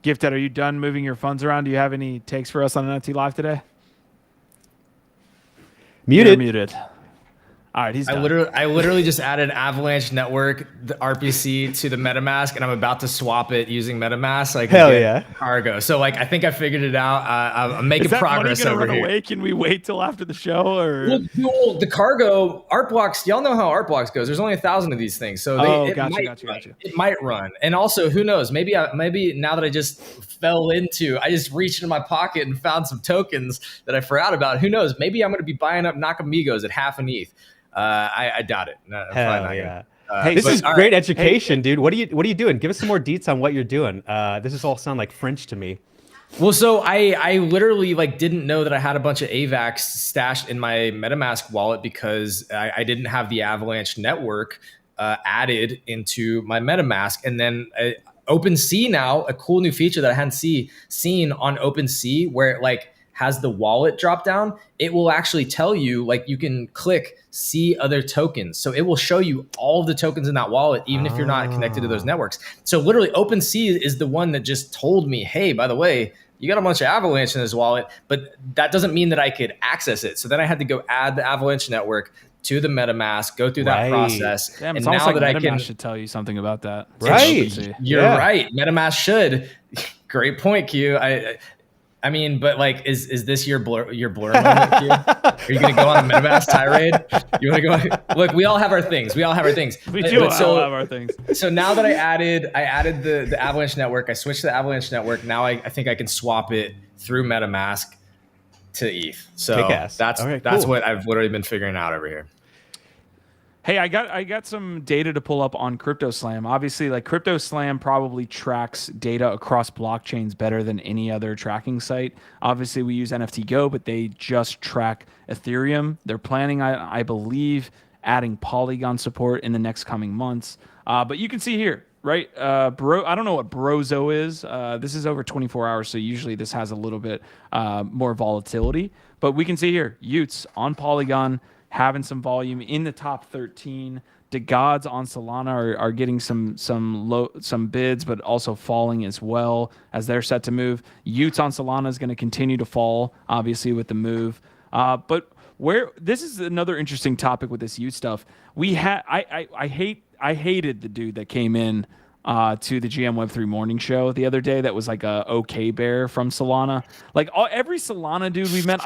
Gifted, are you done moving your funds around? Do you have any takes for us on NFT Live today?
Muted.
You're muted. All right, he's done.
I literally just added Avalanche Network, the RPC, to the MetaMask, and I'm about to swap it using MetaMask. So I can get Cargo. So I think I figured it out. I'm making progress over here. Is that money gonna run away?
Can we wait till after the show? Or
well, the Cargo art blocks. Y'all know how art blocks goes. There's only 1,000 of these things, so gotcha. It might run. And also, who knows? Maybe now that I just I just reached into my pocket and found some tokens that I forgot about. Who knows? Maybe I'm going to be buying up Nakamigos at half an ETH. I doubt it. No,
hell yeah. Hey, this is great education, dude. What are you doing? Give us some more deets on what you're doing. This is all sound like French to me.
Well, so I literally didn't know that I had a bunch of AVAX stashed in my MetaMask wallet because I didn't have the Avalanche network added into my MetaMask. And then OpenSea now, a cool new feature that I hadn't seen on OpenSea, where it has the wallet drop down, it will actually tell you, you can click see other tokens. So it will show you all of the tokens in that wallet, even if you're not connected to those networks. So literally OpenSea is the one that just told me, hey, by the way, you got a bunch of Avalanche in this wallet, but that doesn't mean that I could access it. So then I had to go add the Avalanche network to the MetaMask, go through that process.
Damn, it's almost like MetaMask should tell you something about that.
Right.
You're right. MetaMask should. Great point, Q. I mean, but is this your blur moment, Q? Are you going to go on a MetaMask tirade? You want to go? Look, we all have our things. We all have our things.
We do all have our things.
So now that I added the Avalanche network, I switched to the Avalanche network. Now I think I can swap it through MetaMask to ETH. So that's what I've literally been figuring out over here.
Hey, I got some data to pull up on CryptoSlam. Obviously, CryptoSlam probably tracks data across blockchains better than any other tracking site. Obviously, we use NFT GO, but they just track Ethereum. They're planning, I believe, adding Polygon support in the next coming months. But you can see here, right? I don't know what Brozo is. This is over 24 hours, so usually this has a little bit more volatility. But we can see here, Utes on Polygon, having some volume in the top 13. The gods on Solana are getting some bids, but also falling as well as they're set to move. Utes on Solana is going to continue to fall, obviously, with the move. But this is another interesting topic with this Ute stuff. I hated the dude that came in to the GM Web3 morning show the other day that was like a OK Bear from Solana. Every Solana dude we've met,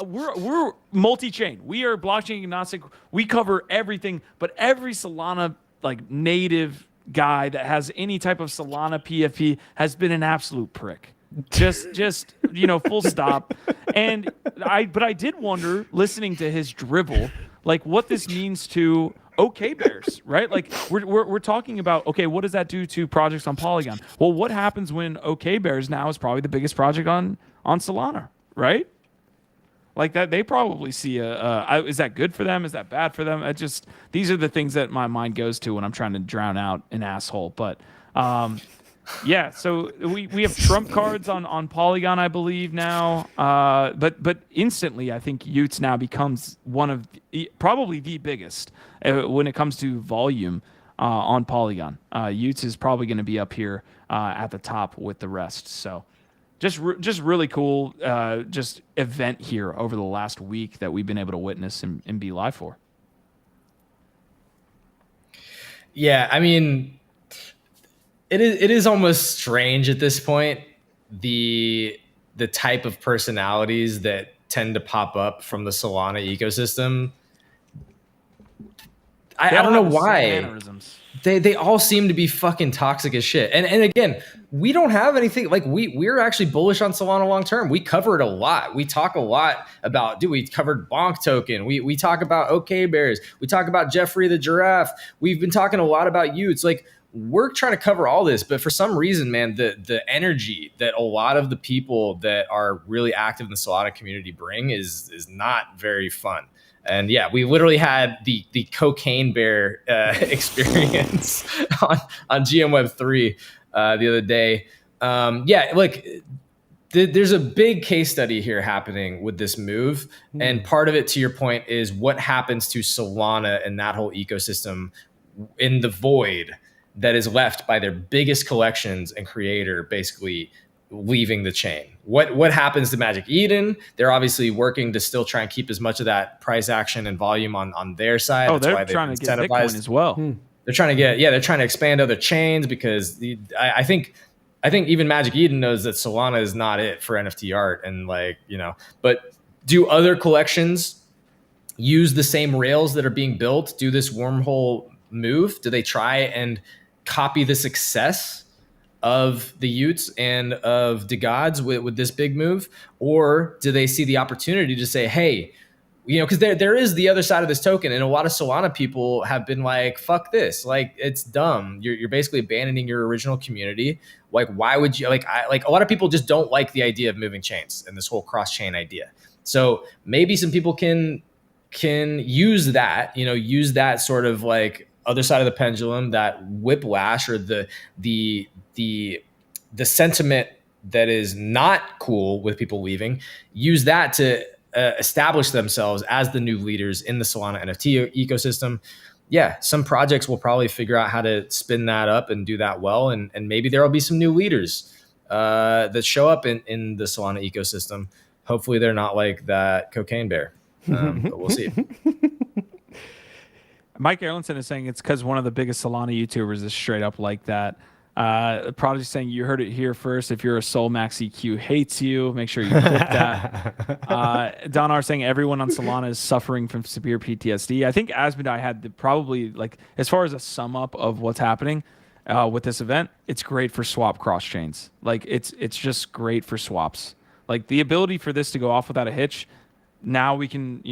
we're multi-chain. We are blockchain agnostic. We cover everything, but every Solana native guy that has any type of Solana PFP has been an absolute prick. Just full stop. But I did wonder, listening to his drivel, what this means to OK Bears, right? Like we're talking about, okay, what does that do to projects on Polygon? Well, what happens when OK Bears now is probably the biggest project on Solana, right? Like that, they probably see is that good for them? Is that bad for them? These are the things that my mind goes to when I'm trying to drown out an asshole. But yeah, so we have trump cards on Polygon, I believe now. But instantly, I think Utes now becomes one of probably the biggest when it comes to volume on Polygon. Utes is probably going to be up here at the top with the rest. So just really cool just event here over the last week that we've been able to witness and be live for.
Yeah, I mean, it is almost strange at this point, the type of personalities that tend to pop up from the Solana ecosystem. I don't know why. They all seem to be fucking toxic as shit. And again, we don't have anything like we're actually bullish on Solana long term. We cover it a lot. We talk a lot about, we covered Bonk Token. We talk about OK Bears. We talk about Jeffrey the Giraffe. We've been talking a lot about Utes. Like, we're trying to cover all this, but for some reason, man, the energy that a lot of the people that are really active in the Solana community bring is not very fun. And yeah, we literally had the cocaine bear experience on GM Web3 the other day. Yeah, look, there's a big case study here happening with this move. And part of it, to your point, is what happens to Solana and that whole ecosystem in the void that is left by their biggest collections and creator basically leaving the chain. What happens to Magic Eden? They're obviously working to still try and keep as much of that price action and volume on their side.
Oh, they're trying to get Bitcoin as well.
They're trying to expand other chains because I think even Magic Eden knows that Solana is not it for NFT art. And but do other collections use the same rails that are being built? Do this wormhole move? Do they try and copy the success of the Utes and of the gods with this big move? Or do they see the opportunity to say, hey, because there is the other side of this token, and a lot of Solana people have been like, fuck this, like, it's dumb. You're basically abandoning your original community. Like, why would you, a lot of people just don't like the idea of moving chains and this whole cross-chain idea. So maybe some people can use that, use that sort of like other side of the pendulum, that whiplash, or the sentiment that is not cool with people leaving, use that to establish themselves as the new leaders in the Solana NFT ecosystem. Yeah, some projects will probably figure out how to spin that up and do that well. And maybe there will be some new leaders that show up in the Solana ecosystem. Hopefully they're not like that cocaine bear, but we'll see.
Mike Erlandson is saying it's because one of the biggest Solana YouTubers is straight up like that. Prodigy saying, you heard it here first. If you're a Soul Max EQ hates you, make sure you click that. Don R saying everyone on Solana is suffering from severe PTSD. I think Asmodai had probably, like, as far as a sum up of what's happening with this event, it's great for swap cross chains. Like, it's just great for swaps. Like, the ability for this to go off without a hitch. Now we can,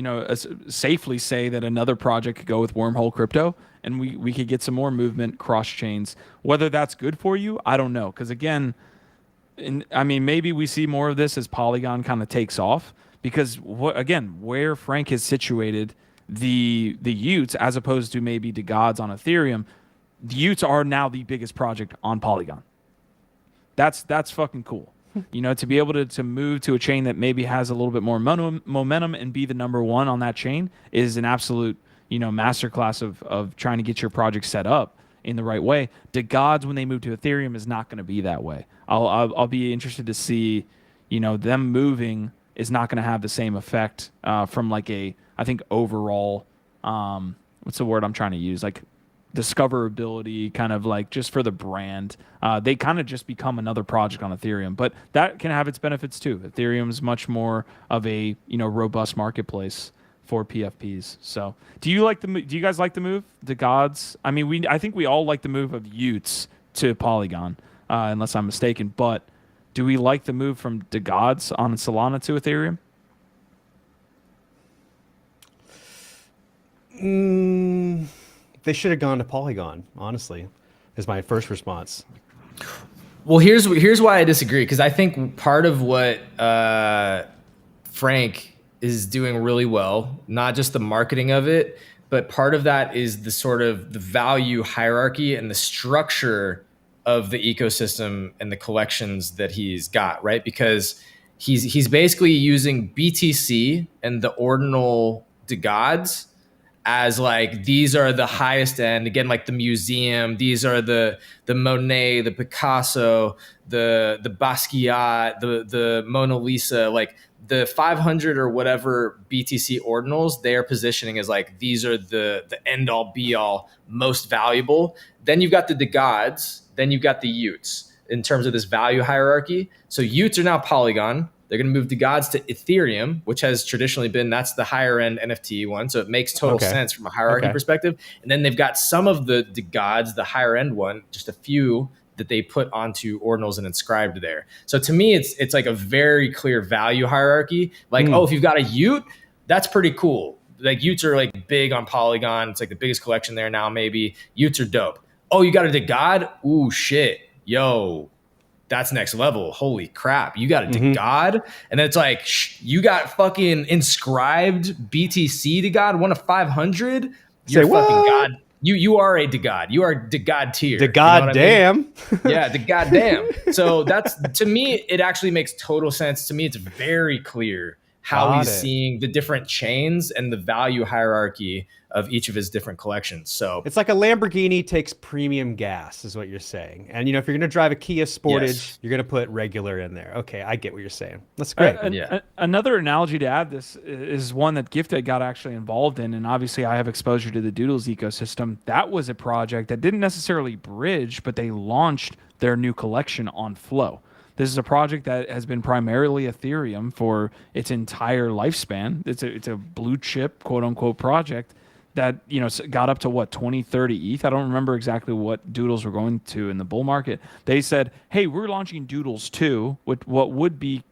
safely say that another project could go with Wormhole Crypto, and we could get some more movement cross chains. Whether that's good for you, I don't know. Because again, maybe we see more of this as Polygon kind of takes off. Because where Frank has situated the Utes, as opposed to maybe the gods on Ethereum, the Utes are now the biggest project on Polygon. That's fucking cool. To be able to move to a chain that maybe has a little bit more momentum and be the number one on that chain is an absolute, masterclass of trying to get your project set up in the right way. The gods, when they move to Ethereum, is not going to be that way. I'll be interested to see, them moving is not going to have the same effect from I think overall, what's the word I'm trying to use? Like, discoverability, kind of like just for the brand. They kind of just become another project on Ethereum, but that can have its benefits too. Ethereum is much more of a robust marketplace for PFPs. So do you guys like the move, the gods? I think we all like the move of Utes to Polygon, unless I'm mistaken, but do we like the move from the gods on Solana to Ethereum?
they should have gone to Polygon, honestly, is my first response.
Well, here's why I disagree, because I think part of what Frank is doing really well, not just the marketing of it, but part of that is the sort of the value hierarchy and the structure of the ecosystem and the collections that he's got, right? Because he's basically using BTC and the ordinal gods as like, these are the highest end, again, like the museum, these are the Monet, the Picasso, the Basquiat, the Mona Lisa, like the 500 or whatever BTC ordinals, they are positioning as like, these are the end all be all most valuable. Then you've got the gods, then you've got the Utes in terms of this value hierarchy. So Utes are now Polygon. They're going to move the gods to Ethereum, which has traditionally been, that's the higher end NFT one. So it makes total sense from a hierarchy perspective. And then they've got some of the gods, the higher end one, just a few that they put onto ordinals and inscribed there. So to me, it's like a very clear value hierarchy. Like, oh, if you've got a Ute, that's pretty cool. Like Utes are like big on Polygon. It's like the biggest collection there now, maybe. Utes are dope. Oh, you got a god? Ooh, shit. Yo, that's next level. Holy crap. You got a god? And then it's like, you got fucking inscribed BTC god, one of 500? You're fucking god. You are a god. You are god tier.
The goddamn.
You know I mean? Yeah, the goddamn. So that's, to me, it actually makes total sense. To me, it's very clear how he's seeing the different chains and the value hierarchy of each of his different collections. So
it's like a Lamborghini takes premium gas, is what you're saying. And if you're going to drive a Kia Sportage, you're going to put regular in there. Okay, I get what you're saying. That's great.
Another analogy to add this is one that Gifted got actually involved in, and obviously I have exposure to the Doodles ecosystem. That was a project that didn't necessarily bridge, but they launched their new collection on Flow. This is a project that has been primarily Ethereum for its entire lifespan. It's a blue chip, quote unquote, project that got up to what, 20, 30 ETH. I don't remember exactly what Doodles were going to in the bull market. They said, hey, we're launching Doodles 2, with what would be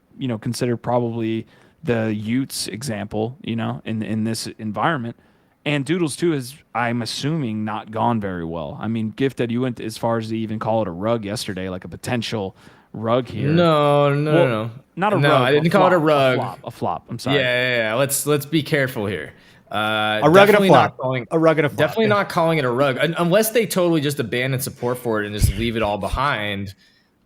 considered probably the Utes example in this environment. And Doodles 2 is, I'm assuming, not gone very well. I mean, Gifted, you went as far as to even call it a rug yesterday, like a potential rug here.
No.
Not a rug.
No, I didn't call it a rug.
A flop. I'm sorry.
Yeah. Let's be careful here.
A rug and a flop. A rug and a flop.
Definitely not calling it a rug, unless they totally just abandon support for it and just leave it all behind.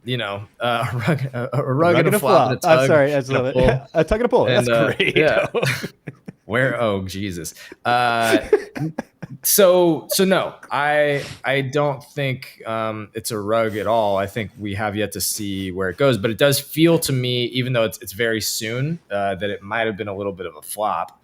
A rug and a flop.
I'm sorry, I love it. A tug and a pull. That's great.
Yeah. Where? Oh, Jesus. So no, I don't think it's a rug at all. I think we have yet to see where it goes, but it does feel to me, even though it's very soon, that it might have been a little bit of a flop.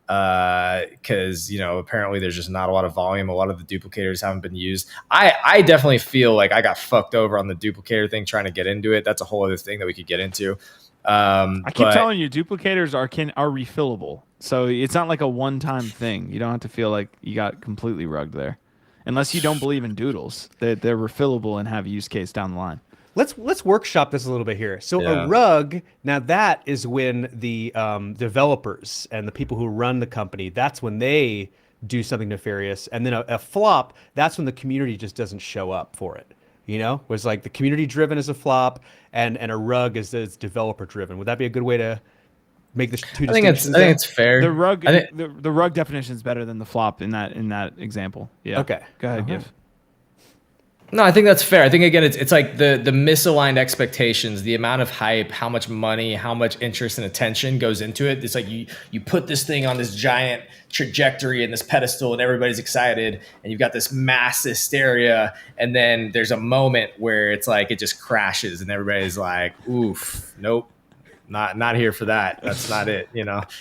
Because apparently there's just not a lot of volume. A lot of the duplicators haven't been used. I definitely feel like I got fucked over on the duplicator thing trying to get into it. That's a whole other thing that we could get into.
I keep telling you, duplicators are refillable, so it's not like a one-time thing. You don't have to feel like you got completely rugged there, unless you don't believe in doodles. They're refillable and have a use case down the line.
Let's workshop this a little bit here. So a rug, now that is when the developers and the people who run the company, that's when they do something nefarious. And then a flop, that's when the community just doesn't show up for it. Was like the community driven is a flop, and a rug is developer driven. Would that be a good way to make the two distinctions?
I think it's fair.
The rug the rug definition is better than the flop in that example. Yeah.
Okay.
Go ahead, Gif.
No, I think that's fair. I think, again, it's like the misaligned expectations, the amount of hype, how much money, how much interest and attention goes into it. It's like you put this thing on this giant trajectory and this pedestal and everybody's excited and you've got this mass hysteria, and then there's a moment where it's like it just crashes and everybody's like, oof, nope. Not here for that. That's not it.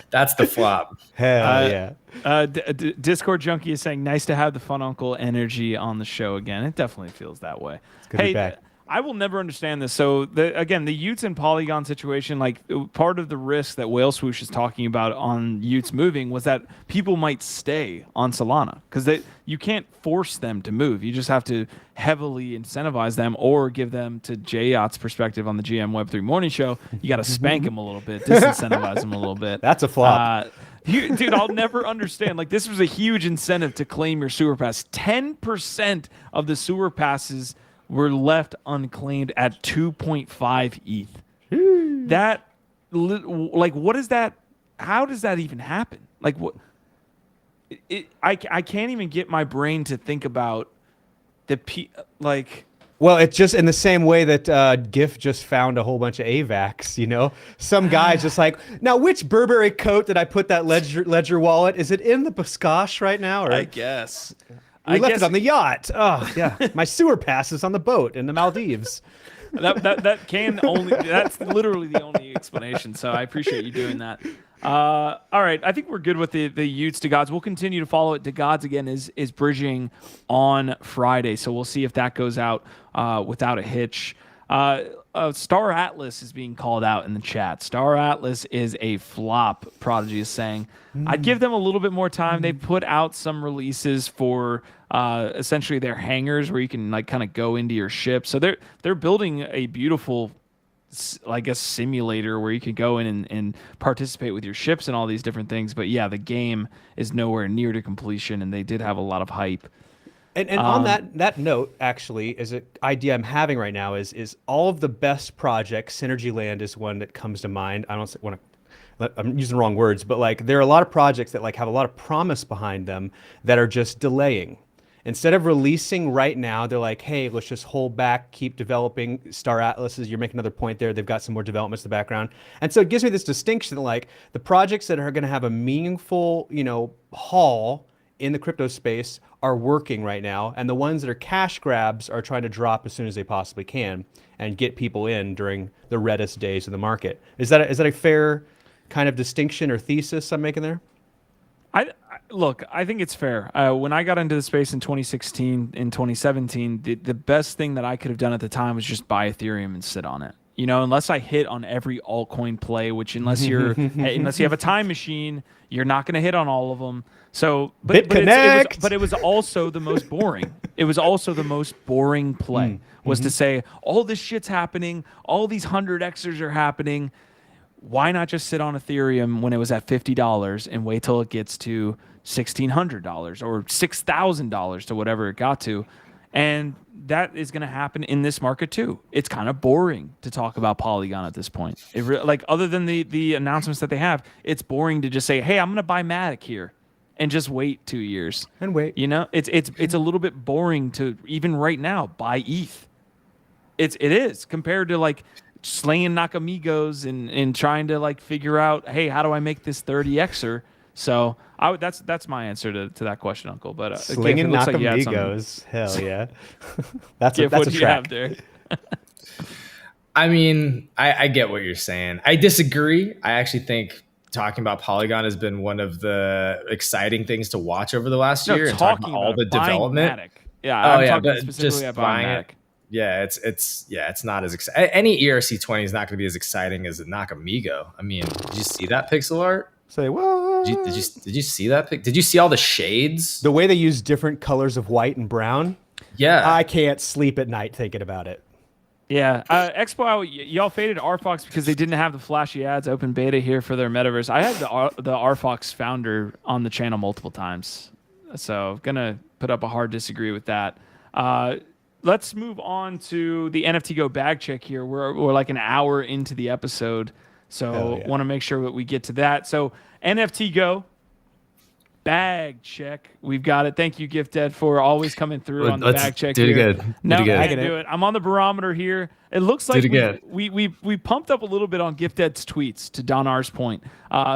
That's the flop.
Hell yeah.
Discord Junkie is saying, nice to have the Fun Uncle energy on the show again. It definitely feels that way.
It's good to be back.
I will never understand this. So again, the Utes and Polygon situation, like part of the risk that Whale Swoosh is talking about on Utes moving was that people might stay on Solana because you can't force them to move. You just have to heavily incentivize them or give them, to J-Yacht's perspective on the GM Web3 morning show, you got to spank them a little bit, disincentivize them a little bit.
That's a flop.
Dude, I'll never understand. Like, this was a huge incentive to claim your sewer pass. 10% of the sewer passes were left unclaimed at 2.5 ETH. That, like, what is that? How does that even happen? Like, what? I can't even get my brain to think about like.
Well, it's just in the same way that GIF just found a whole bunch of AVAX, you know? Some guy's just like, now which Burberry coat did I put that ledger wallet? Is it in the Boscoche right now? Or?
I guess.
We left it on the yacht. Oh, yeah. My sewer pass is on the boat in the Maldives. That's literally the only explanation. So I appreciate you doing that. All right, I think we're good with the Utes to Gods. We'll continue to follow it. To Gods again is bridging on Friday, so we'll see if that goes out without a hitch. Star Atlas is being called out in the chat. Star Atlas is a flop. Prodigy is saying, I'd give them a little bit more time. They put out some releases for essentially their hangars where you can like kind of go into your ship. So they're building a beautiful, I guess, simulator where you can go in and participate with your ships and all these different things. But yeah, the game is nowhere near to completion, and they did have a lot of hype. And on that note, actually, is an idea I'm having right now is all of the best projects. Synergy Land is one that comes to mind. I don't want to. I'm using the wrong words, but like there are a lot of projects that like have a lot of promise behind them that are just delaying. Instead of releasing right now, they're like, hey, let's just hold back, keep developing. Star Atlases, you're making another point there. They've got some more developments in the background. And so it gives me this distinction that like the projects that are going to have a meaningful, haul in the crypto space are working right now. And the ones that are cash grabs are trying to drop as soon as they possibly can and get people in during the reddest days of the market. Is that a fair kind of distinction or thesis I'm making there?
Look, I think it's fair. When I got into the space in 2016, in 2017, the best thing that I could have done at the time was just buy Ethereum and sit on it. Unless I hit on every altcoin play, which unless you have a time machine, you're not going to hit on all of them. So, but it was also the most boring. It was also the most boring play was to say all this shit's happening, all these 100xers are happening. Why not just sit on Ethereum when it was at $50 and wait till it gets to $1,600 or $6,000 to whatever it got to? And that is going to happen in this market too. It's kind of boring to talk about Polygon at this point. Other than the announcements that they have, it's boring to just say, "Hey, I'm going to buy Matic here," and just wait 2 years
and wait.
It's a little bit boring to even right now buy ETH. It is compared to like slaying Nakamigos and trying to like figure out, hey, how do I make this 30xer? So that's my answer to that question, Uncle. But
slinging Nakamigos, hell yeah, that's a track. You have there?
I mean, I get what you're saying. I disagree. I actually think talking about Polygon has been one of the exciting things to watch over the last year, and talking about all the development.
Matic. Yeah, I'm talking specifically about buying Matic.
Yeah, it's not as exciting. Any ERC20 is not going to be as exciting as a Nakamigo. I mean, did you see that pixel art?
Say what?
Did you see that? Did you see all the shades?
The way they use different colors of white and brown.
Yeah,
I can't sleep at night thinking about it.
Yeah, Expo, y'all faded RFox because they didn't have the flashy ads open beta here for their metaverse. I had the RFox founder on the channel multiple times, so gonna put up a hard disagree with that. Let's move on to the NFT GO Bag Check here. We're like an hour into the episode, so want to make sure that we get to that. So NFT GO Bag Check, we've got it. Thank you, Gifted, for always coming through on the bag check.
Do it again.
No, I can do it. I'm on the barometer here. It looks like we pumped up a little bit on Gifted's tweets, to Donar's point.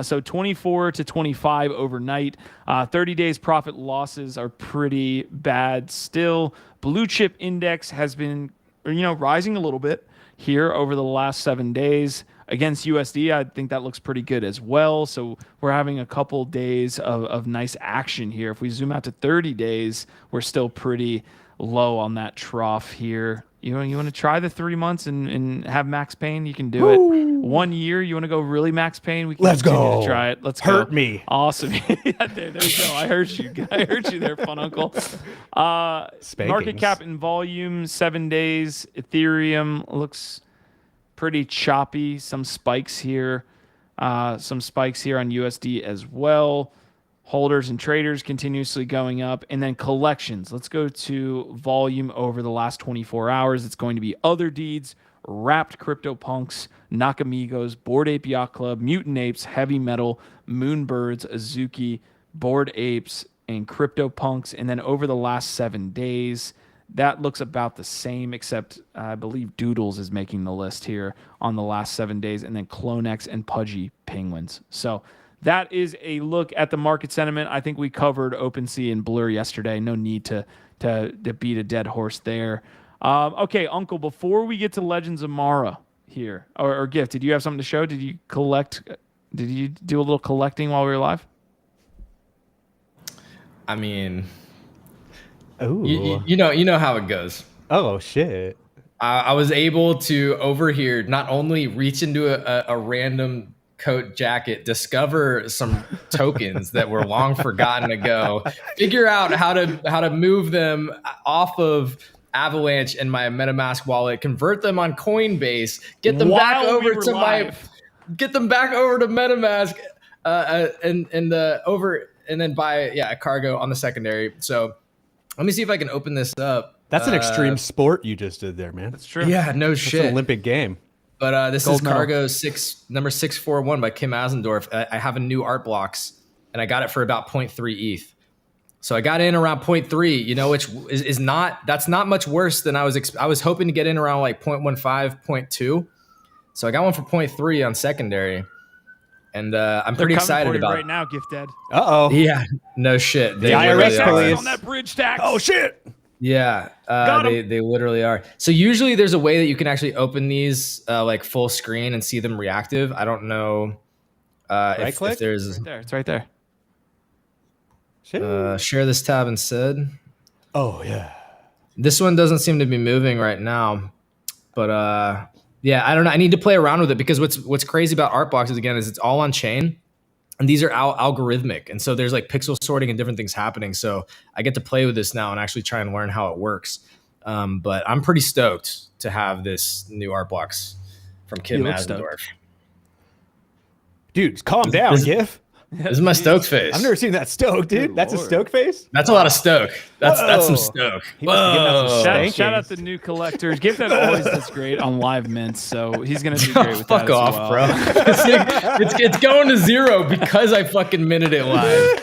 So 24 to 25 overnight. 30 days profit losses are pretty bad still. Blue chip index has been rising a little bit here over the last 7 days. Against USD, I think that looks pretty good as well. So we're having a couple days of nice action here. If we zoom out to 30 days, we're still pretty low on that trough here. You want to try the 3 months and have max pain? You can do it. 1 year, you want to go really max pain? We can
Let's
continue
go.
to try it. Let's
Hurt
go.
me.
Awesome. Yeah, there you go. I heard you. I heard you there, fun uncle. Market cap and volume, 7 days. Ethereum looks pretty choppy. Some spikes here. Some spikes here on USD as well. Holders and traders continuously going up. And then collections. Let's go to volume over the last 24 hours. It's going to be Other Deeds, Wrapped CryptoPunks, Nakamigos, Bored Ape Yacht Club, Mutant Apes, Heavy Metal, Moonbirds, Azuki, Bored Apes, and CryptoPunks. And then over the last 7 days, that looks about the same, except I believe Doodles is making the list here on the last 7 days, and then Clonex and Pudgy Penguins. So that is a look at the market sentiment. I think we covered OpenSea and Blur yesterday. No need to beat a dead horse there. Okay, Uncle, before we get to Legends of Mara here, or Gift, did you have something to show? Did you collect? Did you do a little collecting while we were live?
I mean,
Ooh.
you know how it goes.
Oh, shit.
I was able to overhear, not only reach into a random coat jacket, discover some tokens that were long forgotten ago, figure out how to move them off of Avalanche and my MetaMask wallet, convert them on Coinbase, get them back over to MetaMask, and then buy a cargo on the secondary. So let me see if I can open this up.
That's an extreme sport you just did there, man.
That's true.
Yeah, no
That's
shit.
an Olympic game.
But this
Gold
is
medal.
Cargo number 641 by Kim Asendorf. I have a new art blocks, and I got it for about 0.3 ETH. So I got in around 0.3, which is that's not much worse than I was hoping to get in around like 0.15, 0.2. So I got one for 0.3 on secondary, and I'm pretty excited about it
right now. Gift Dead.
Uh-oh.
Yeah, no shit.
The IRS police.
On that bridge tax.
Oh, shit.
Yeah, they literally are. So usually there's a way that you can actually open these like full screen and see them reactive. I don't know if there's
Right there. It's right there.
share this tab instead.
Oh, yeah.
This one doesn't seem to be moving right now, but yeah, I don't know. I need to play around with it because what's crazy about art boxes again is it's all on chain. And these are algorithmic. And so there's like pixel sorting and different things happening. So I get to play with this now and actually try and learn how it works. But I'm pretty stoked to have this new art blocks from Kim Asendorf.
Dude, calm down, Gif.
This is my stoked face.
I've never seen that stoke, dude.
Good
That's
Lord.
a stoke face?
That's a lot of stoke. That's some
Whoa.
stoke.
He must have given us some
Whoa.
Shout out to new collectors. Gift Dead always does great on live mints, so he's gonna do great with
Fuck
that
off,
as well.
bro. it's going to 0 because I fucking minted it live.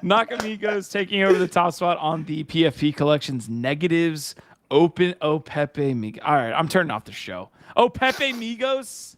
Nakamigos taking over the top spot on the PFP collections negatives. Open Pepe Migos. All right, I'm turning off the show. Pepe Migos.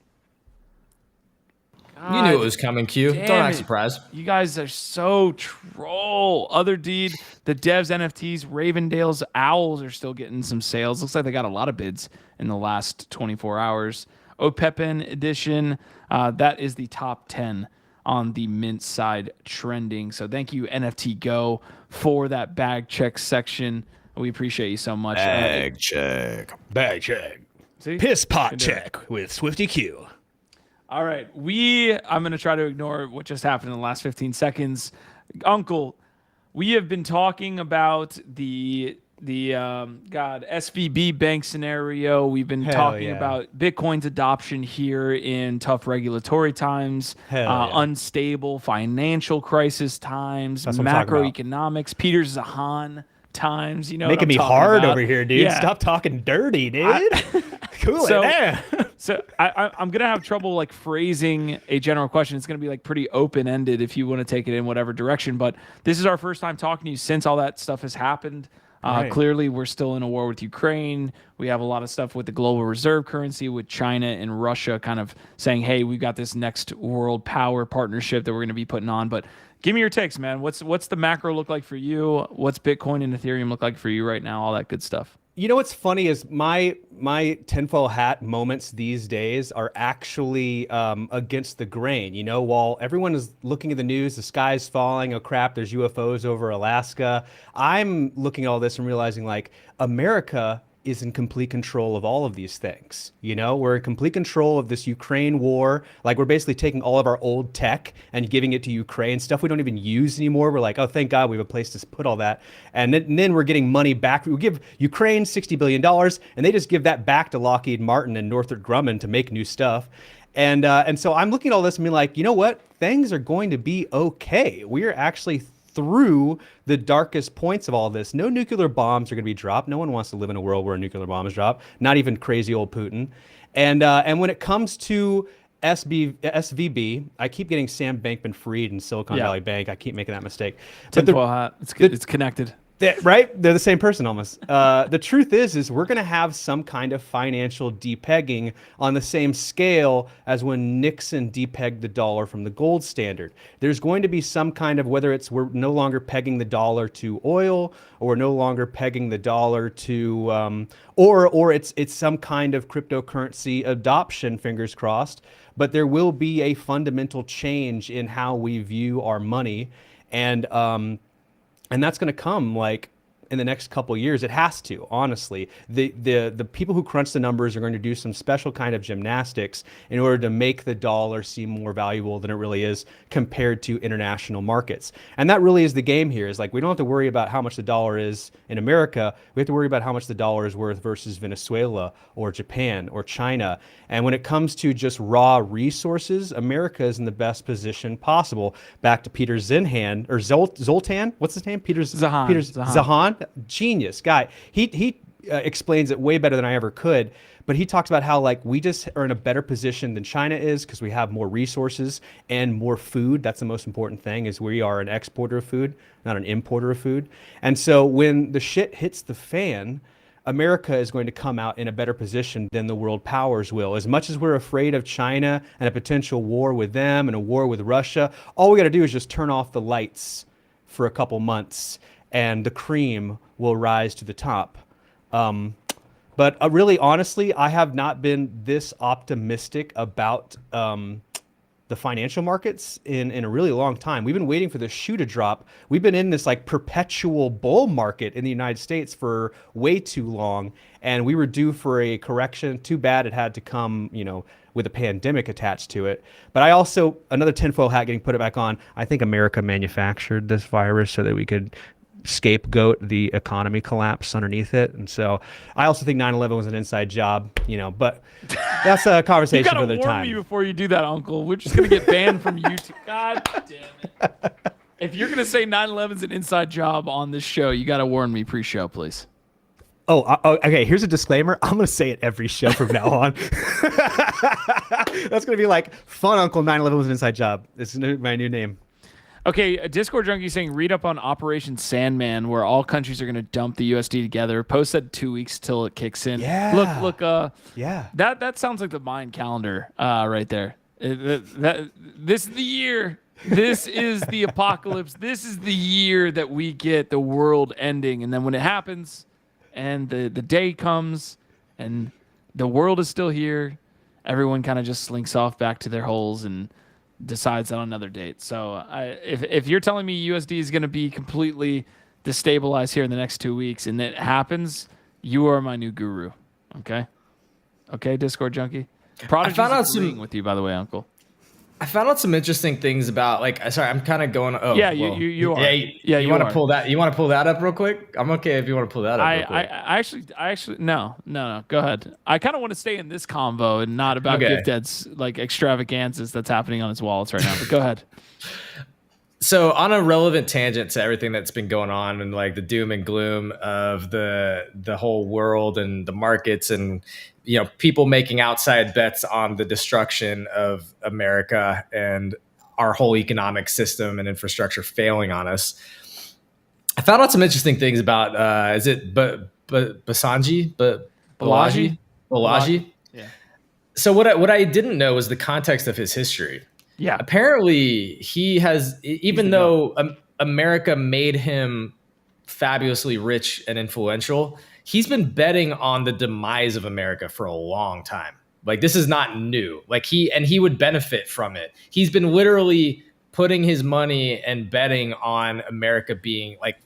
You knew it was coming, Q.
Damn
Don't act
it.
surprised.
You guys are so troll. Other Deed, the devs, NFTs, Ravendale's Owls are still getting some sales. Looks like they got a lot of bids in the last 24 hours. Opepin edition, that is the top 10 on the mint side trending. So thank you, NFT Go, for that bag check section. We appreciate you so much.
Bag check. Bag check.
See?
Piss pot
Can do it.
check with Swifty Q.
All right, I'm going to try to ignore what just happened in the last 15 seconds. Uncle, we have been talking about the SVB bank scenario. We've been talking about Bitcoin's adoption here in tough regulatory times, unstable financial crisis times, macroeconomics, Peter Zahan times. You know,
making me hard over here, dude.
Yeah.
Stop talking dirty, dude. Cool it down.
So I'm going to have trouble like phrasing a general question. It's going to be like pretty open-ended if you want to take it in whatever direction. But this is our first time talking to you since all that stuff has happened.
Right.
Clearly, we're still in a war with Ukraine. We have a lot of stuff with the global reserve currency, with China and Russia kind of saying, hey, we've got this next world power partnership that we're going to be putting on. But give me your takes, man. What's the macro look like for you? What's Bitcoin and Ethereum look like for you right now? All that good stuff.
You know what's funny is my tinfoil hat moments these days are actually against the grain. You know, while everyone is looking at the news, the sky's falling, oh crap, there's UFOs over Alaska. I'm looking at all this and realizing like America is in complete control of all of these things. You know, we're in complete control of this Ukraine war. Like, we're basically taking all of our old tech and giving it to Ukraine, stuff we don't even use anymore. We're like, oh, thank God we have a place to put all that. And then we're getting money back. We give Ukraine $60 billion, and they just give that back to Lockheed Martin and Northrop Grumman to make new stuff. And so I'm looking at all this and being like, you know what? Things are going to be okay. We are actually through the darkest points of all this. No nuclear bombs are going to be dropped. No one wants to live in a world where a nuclear bomb is dropped. Not even crazy old Putin. And when it comes to SVB, I keep getting Sam Bankman-Fried and Silicon Valley Bank. I keep making that mistake.
Tinfoil hat. It's connected.
Right? They're the same person almost. The truth is we're going to have some kind of financial depegging on the same scale as when Nixon depegged the dollar from the gold standard. There's going to be some kind of, whether it's we're no longer pegging the dollar to oil, or we're no longer pegging the dollar to, or it's some kind of cryptocurrency adoption, fingers crossed. But there will be a fundamental change in how we view our money. And that's going to come like in the next couple of years. It has to, honestly. The people who crunch the numbers are going to do some special kind of gymnastics in order to make the dollar seem more valuable than it really is compared to international markets. And that really is the game here, is like, we don't have to worry about how much the dollar is in America. We have to worry about how much the dollar is worth versus Venezuela or Japan or China. And when it comes to just raw resources, America is in the best position possible. Back to Peter Zinhan, or Zoltan, what's his name? Peter Zahan. Genius guy. He explains it way better than I ever could. But he talks about how, like, we just are in a better position than China is because we have more resources and more food. That's the most important thing, is we are an exporter of food, not an importer of food. And so when the shit hits the fan, America is going to come out in a better position than the world powers will. As much as we're afraid of China and a potential war with them and a war with Russia, all we got to do is just turn off the lights for a couple months and the cream will rise to the top. But really, honestly, I have not been this optimistic about the financial markets in a really long time. We've been waiting for the shoe to drop. We've been in this like perpetual bull market in the United States for way too long, and we were due for a correction. Too bad it had to come, you know, with a pandemic attached to it. But I also, another tinfoil hat getting put it back on, I think America manufactured this virus so that we could scapegoat the economy collapse underneath it. And so I also think 9/11 was an inside job, you know, but that's a conversation for the time.
You gotta warn me before you do that, Uncle. We're just gonna get banned from YouTube. God damn it. If you're gonna say 9/11's an inside job on this show, you gotta warn me pre-show, please.
Oh, okay. Here's a disclaimer. I'm going to say it every show from now on. That's going to be like, fun Uncle, 9/11 was an inside job. It's my new name.
Okay, a Discord junkie saying, read up on Operation Sandman, where all countries are going to dump the USD together. Post said 2 weeks till it kicks in.
Yeah.
Look.
Yeah.
That sounds like the Mayan calendar right there. This is the year. This is the apocalypse. This is the year that we get the world ending. And then when it happens and the day comes and the world is still here, everyone kind of just slinks off back to their holes and decides on another date. So if you're telling me USD is going to be completely destabilized here in the next 2 weeks and it happens, you are my new guru. Okay, Discord junkie. Prodigy's agreeing with you, by the way, Uncle.
I found out some interesting things about, like, sorry, I'm kind of going. Oh,
yeah,
well,
you are.
Yeah, you want to pull that? You want to pull that up real quick? I'm okay if you want to pull that up. Real quick.
I actually, no. Go ahead. I kind of want to stay in this convo and not about Gift Ed's like extravaganzas that's happening on his wallets right now. But go ahead.
So, on a relevant tangent to everything that's been going on and like the doom and gloom of the whole world and the markets and, you know, people making outside bets on the destruction of America and our whole economic system and infrastructure failing on us, I found out some interesting things about is it Balaji?
Yeah.
So what I didn't know was the context of his history.
Yeah.
Apparently, he has, even though America made him fabulously rich and influential, he's been betting on the demise of America for a long time. Like, this is not new. Like, he would benefit from it. He's been literally putting his money and betting on America being like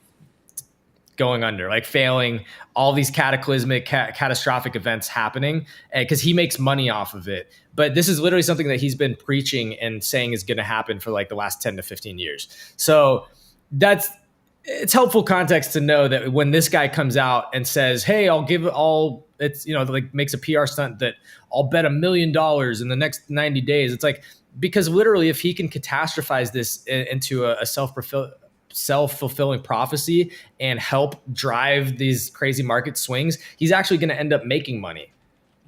going under, like failing, all these cataclysmic, catastrophic events happening, because he makes money off of it. But this is literally something that he's been preaching and saying is going to happen for like the last 10 to 15 years. So it's helpful context to know that when this guy comes out and says, hey, it's, like makes a PR stunt that I'll bet $1 million in the next 90 days. It's like, because literally if he can catastrophize this into a self-fulfilling prophecy and help drive these crazy market swings, he's actually going to end up making money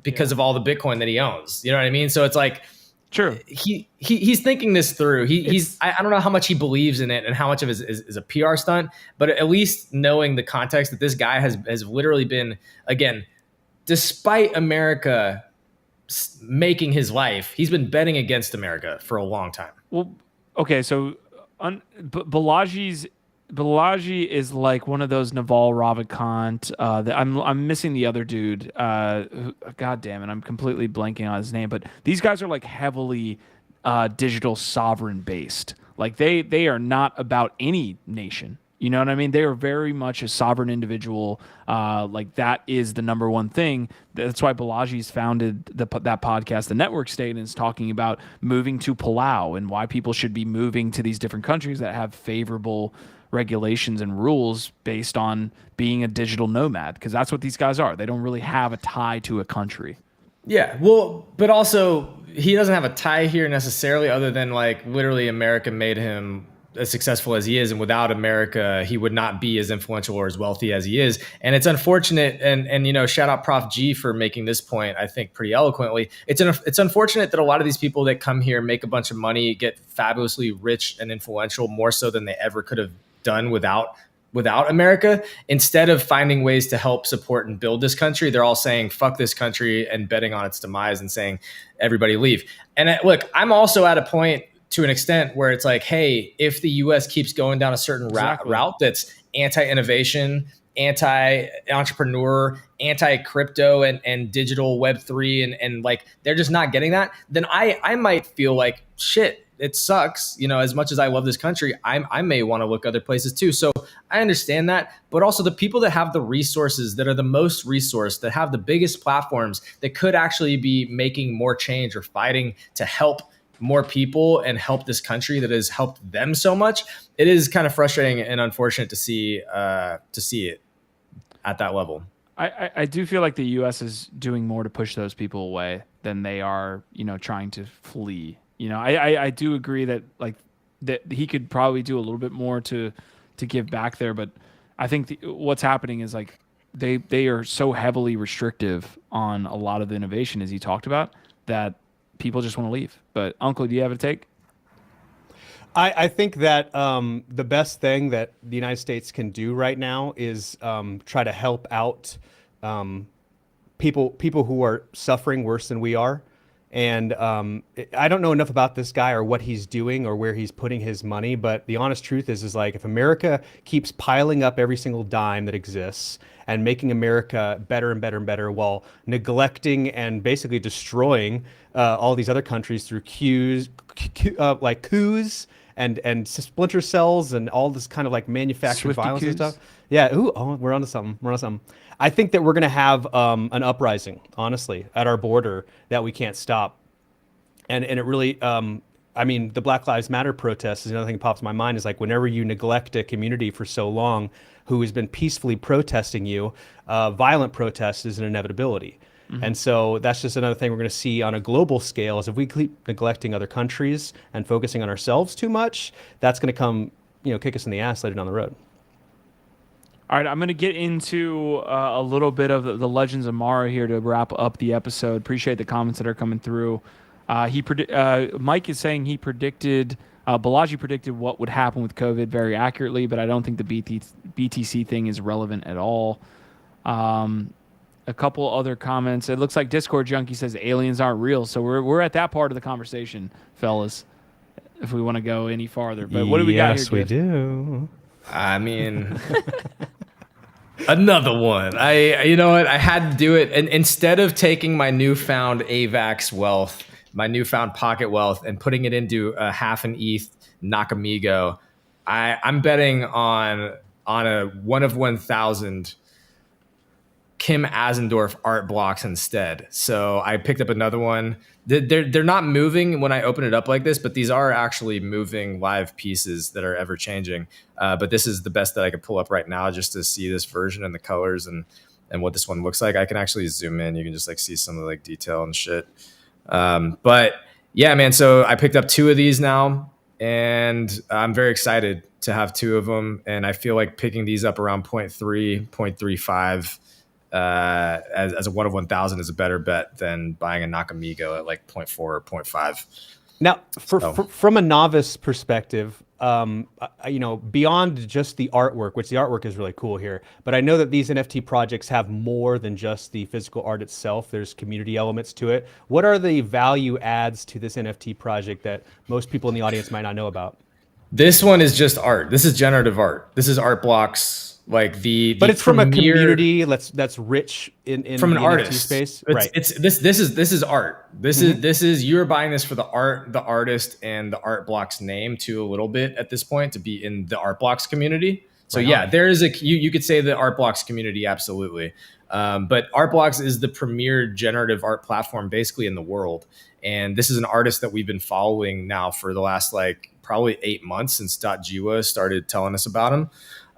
because of all the Bitcoin that he owns. You know what I mean? So it's like,
true.
He's thinking this through. I don't know how much he believes in it and how much of it is a PR stunt, but at least knowing the context that this guy has literally been, again, despite America making his life, he's been betting against America for a long time.
Well, okay, so Balaji is like one of those Naval Ravikant. I'm missing the other dude. God damn it, I'm completely blanking on his name. But these guys are like heavily digital sovereign based. Like they are not about any nation. You know what I mean? They are very much a sovereign individual. Like that is the number one thing. That's why Balaji's founded that podcast, The Network State, and is talking about moving to Palau and why people should be moving to these different countries that have favorable regulations and rules based on being a digital nomad, because that's what these guys are. They don't really have a tie to a country.
Yeah, well, but also he doesn't have a tie here necessarily, other than like literally America made him as successful as he is, and without America, he would not be as influential or as wealthy as he is. And it's unfortunate, and shout out Prof G for making this point, I think, pretty eloquently. It's unfortunate that a lot of these people that come here, make a bunch of money, get fabulously rich and influential, more so than they ever could have done without America. Instead of finding ways to help support and build this country, they're all saying fuck this country and betting on its demise and saying everybody leave. And look, I'm also at a point to an extent where it's like, hey, if the US keeps going down a certain route that's anti-innovation, anti-entrepreneur, anti-crypto and digital Web3, and like they're just not getting that, then I might feel like shit, it sucks. As much as I love this country, I may want to look other places too. So I understand that, but also the people that have the resources, that are the most resourced, that have the biggest platforms, that could actually be making more change or fighting to help more people and help this country that has helped them so much. It is kind of frustrating and unfortunate to see it at that level.
I do feel like the U.S. is doing more to push those people away than they are, trying to flee. I do agree that that he could probably do a little bit more to give back there, but I think what's happening is like they are so heavily restrictive on a lot of the innovation, as he talked about, that people just want to leave. But Uncle, do you have a take?
I think that the best thing that the United States can do right now is try to help out people who are suffering worse than we are. And I don't know enough about this guy or what he's doing or where he's putting his money, but the honest truth is like, if America keeps piling up every single dime that exists and making America better and better and better while neglecting and basically destroying all these other countries through coups and splinter cells and all this kind of like manufactured violence and stuff. Yeah. We're onto something. I think that we're going to have an uprising, honestly, at our border that we can't stop. And it really, the Black Lives Matter protests is another thing that pops in my mind, is like, whenever you neglect a community for so long who has been peacefully protesting you, violent protest is an inevitability. Mm-hmm. And so that's just another thing we're going to see on a global scale, is if we keep neglecting other countries and focusing on ourselves too much, that's going to come, kick us in the ass later down the road.
All right, I'm going to get into a little bit of the Legends of Mara here to wrap up the episode. Appreciate the comments that are coming through. Mike is saying Balaji predicted what would happen with COVID very accurately, but I don't think the BTC thing is relevant at all. A couple other comments. It looks like Discord Junkie says aliens aren't real, so we're at that part of the conversation, fellas, if we want to go any farther. But what do we got here?
Yes, we do.
I mean, another one. You know what? I had to do it. And instead of taking my newfound AVAX wealth, my newfound pocket wealth, and putting it into a half an ETH Nakamigo, I'm betting on on a 1 of 1,000 Kim Asendorf art blocks instead. So I picked up another one. They're not moving when I open it up like this, but these are actually moving live pieces that are ever changing. But this is the best that I could pull up right now just to see this version and the colors and what this one looks like. I can actually zoom in. You can just like see some of the like detail and shit. But yeah, man. So I picked up 2 of these now, and I'm very excited to have 2 of them. And I feel like picking these up around 0.3, 0.35 as a 1 of 1,000 is a better bet than buying a Nakamigo at like 0.4 or 0.5.
Now, from a novice perspective, beyond just the artwork, which the artwork is really cool here, but I know that these NFT projects have more than just the physical art itself. There's community elements to it. What are the value adds to this NFT project that most people in the audience might not know about?
This one is just art. This is generative art. This is art blocks. Like
but it's from a community that's rich in
from an
the
artist
NFT space,
right? This is art. This is you're buying this for the art, the artist, and the art blocks name too a little bit at this point to be in the art blocks community. So yeah, there is you could say the art blocks community, absolutely. But art blocks is the premier generative art platform basically in the world, and this is an artist that we've been following now for the last like probably 8 months since .jiwa started telling us about him.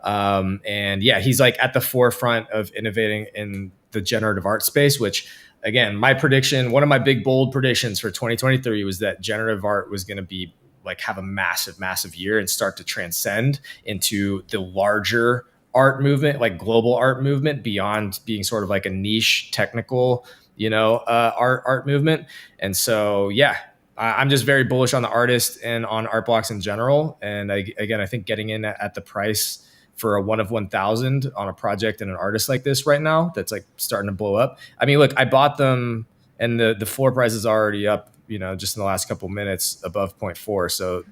And yeah, he's like at the forefront of innovating in the generative art space, which again, my prediction, one of my big bold predictions for 2023 was that generative art was going to be like have a massive year and start to transcend into the larger art movement, like global art movement beyond being sort of like a niche technical, art movement. And so, yeah, I'm just very bullish on the artist and on art blocks in general. And I think getting in at the price for a 1 of 1,000 on a project and an artist like this right now, that's like starting to blow up. I mean, look, I bought them and the floor price is already up, just in the last couple minutes above 0.4. So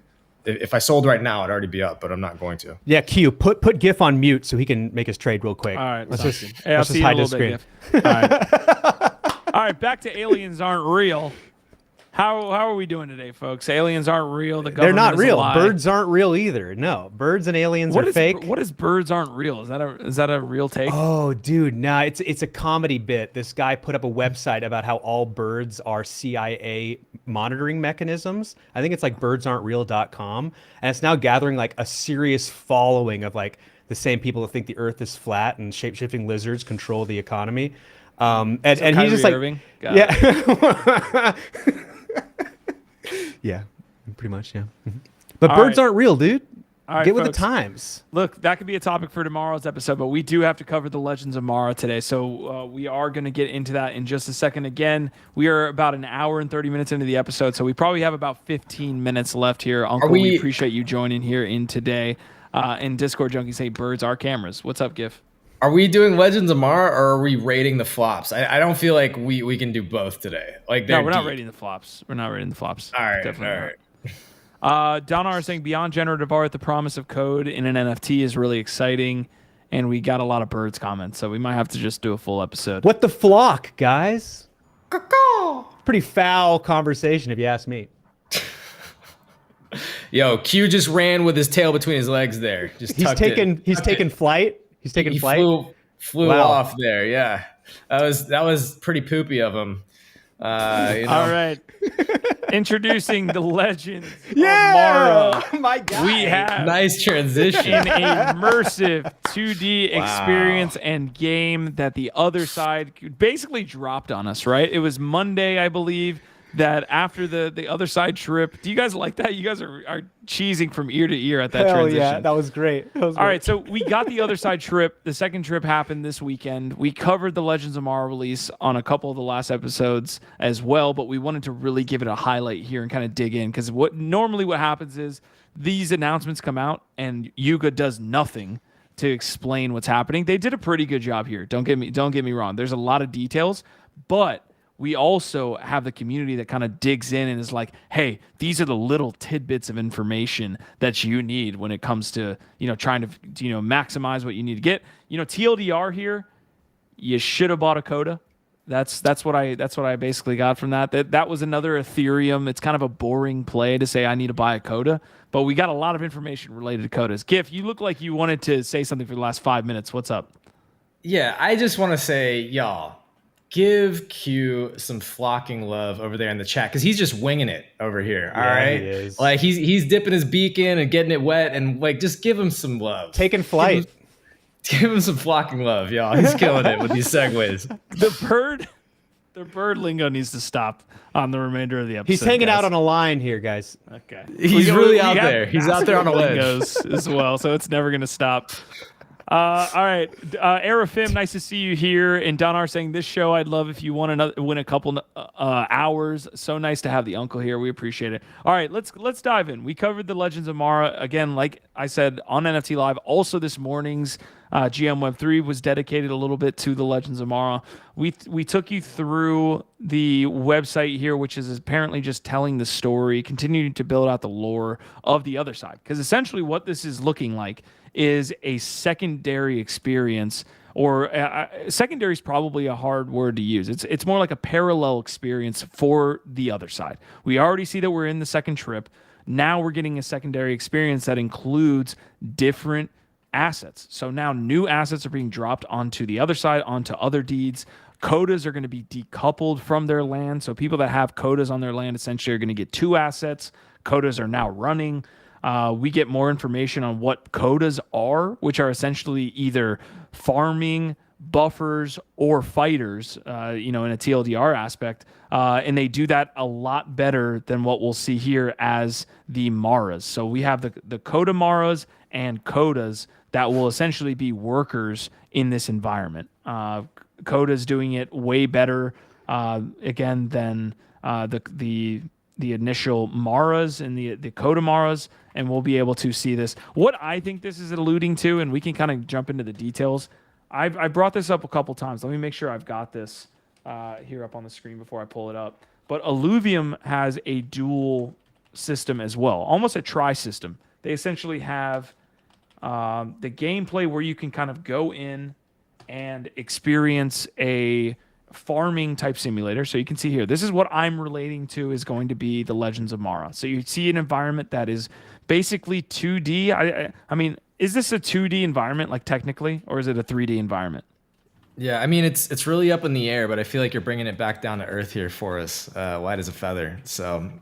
if I sold right now, it'd already be up, but I'm not going to.
Yeah, Q, put GIF on mute so he can make his trade real quick.
All right,
let's just
hide his screen. All right. All right, back to aliens aren't real. How are we doing today, folks? Aliens aren't real. The
They're not real.
Lie.
Birds aren't real either. No, birds and aliens are fake.
What is birds aren't real? Is that a real take?
Oh, dude, nah. It's a comedy bit. This guy put up a website about how all birds are CIA monitoring mechanisms. I think it's like birdsaren'treal.com, and it's now gathering like a serious following of like the same people that think the Earth is flat and shape-shifting lizards control the economy. And he's just like, yeah. Yeah, pretty much, yeah. But birds aren't real, dude. Get with the times.
Look, that could be a topic for tomorrow's episode, but we do have to cover the Legends of Mara today, so we are going to get into that in just a second. Again, we are about an hour and 30 minutes into the episode, so we probably have about 15 minutes left here. Uncle, we appreciate you joining here in today. And Discord Junkies say birds are cameras. What's up, GIF?
Are we doing Legends of Mara or are we rating the flops? I don't feel like we can do both today. Like,
no, we're not rating the flops. We're not rating the flops.
All right,
definitely not. Donar is saying beyond generative art, the promise of code in an NFT is really exciting, and we got a lot of birds comments, so we might have to just do a full episode.
What the flock, guys? Pretty foul conversation, if you ask me.
Yo, Q just ran with his tail between his legs there. He's
taking flight. He's taking flight.
Flew off there. Yeah, that was pretty poopy of him.
All right. Introducing the Legends of Mara.
My God.
We have
nice transition.
An immersive 2D experience and game that the Otherside basically dropped on us, right? It was Monday, I believe, that after the Otherside trip. Do you guys like that? You guys are cheesing from ear to ear at that transition.
Yeah, that was great.
All right, so we got the Otherside trip. The second trip happened this weekend. We covered the Legends of Mara release on a couple of the last episodes as well, but we wanted to really give it a highlight here and kind of dig in, because what happens is these announcements come out and Yuga does nothing to explain what's happening. They did a pretty good job here. Don't get me wrong. There's a lot of details, but we also have the community that kind of digs in and is like, hey, these are the little tidbits of information that you need when it comes to, trying to, maximize what you need to get. TLDR here, you should have bought a Coda. That's what I basically got from that. That was another Ethereum. It's kind of a boring play to say I need to buy a coda, but we got a lot of information related to codas. Gif, you look like you wanted to say something for the last 5 minutes. What's up?
Yeah, I just want to say, y'all, give Q some flocking love over there in the chat because he's just winging it over here. All right,
he is.
Like he's dipping his beak in and getting it wet, and like just give him some love.
Taking flight.
Give him some flocking love, y'all. He's killing it with these segues.
The bird lingo needs to stop on the remainder of the episode.
He's hanging
guys.
out on a line here, guys.
Okay.
He's really out there. He's out there on a ledge
as well, so it's never going to stop. All right, Arafim, nice to see you here. And Donar saying this show, I'd love if you win a couple hours. So nice to have the uncle here. We appreciate it. All right, let's dive in. We covered the Legends of Mara again, like I said on NFT Live. Also, this morning's GM Web3 was dedicated a little bit to the Legends of Mara. We took you through the website here, which is apparently just telling the story, continuing to build out the lore of the other side. Because essentially, what this is looking like is a secondary experience, or secondary is probably a hard word to use. It's more like a parallel experience for the other side. We already see that we're in the second trip. Now we're getting a secondary experience that includes different assets. So now new assets are being dropped onto the other side, onto other deeds. Codas are going to be decoupled from their land. So people that have codas on their land essentially are going to get two assets. Codas are now running. We get more information on what codas are, which are essentially either farming, buffers, or fighters, in a TLDR aspect. And they do that a lot better than what we'll see here as the Maras. So we have the coda Maras and codas that will essentially be workers in this environment. Coda's doing it way better, again, than the initial Maras and the coda Maras, and we'll be able to see this. What I think this is alluding to, and we can kind of jump into the details. I brought this up a couple times. Let me make sure I've got this here up on the screen before I pull it up. But Illuvium has a dual system as well, almost a tri-system. They essentially have the gameplay where you can kind of go in and experience a farming type simulator. So you can see here, this is what I'm relating to is going to be the Legends of Mara. So you see an environment that is basically 2D. I mean, is this a 2D environment, like technically, or is it a 3D environment?
Yeah, I mean, it's really up in the air, but I feel like you're bringing it back down to earth here for us, light as a feather. So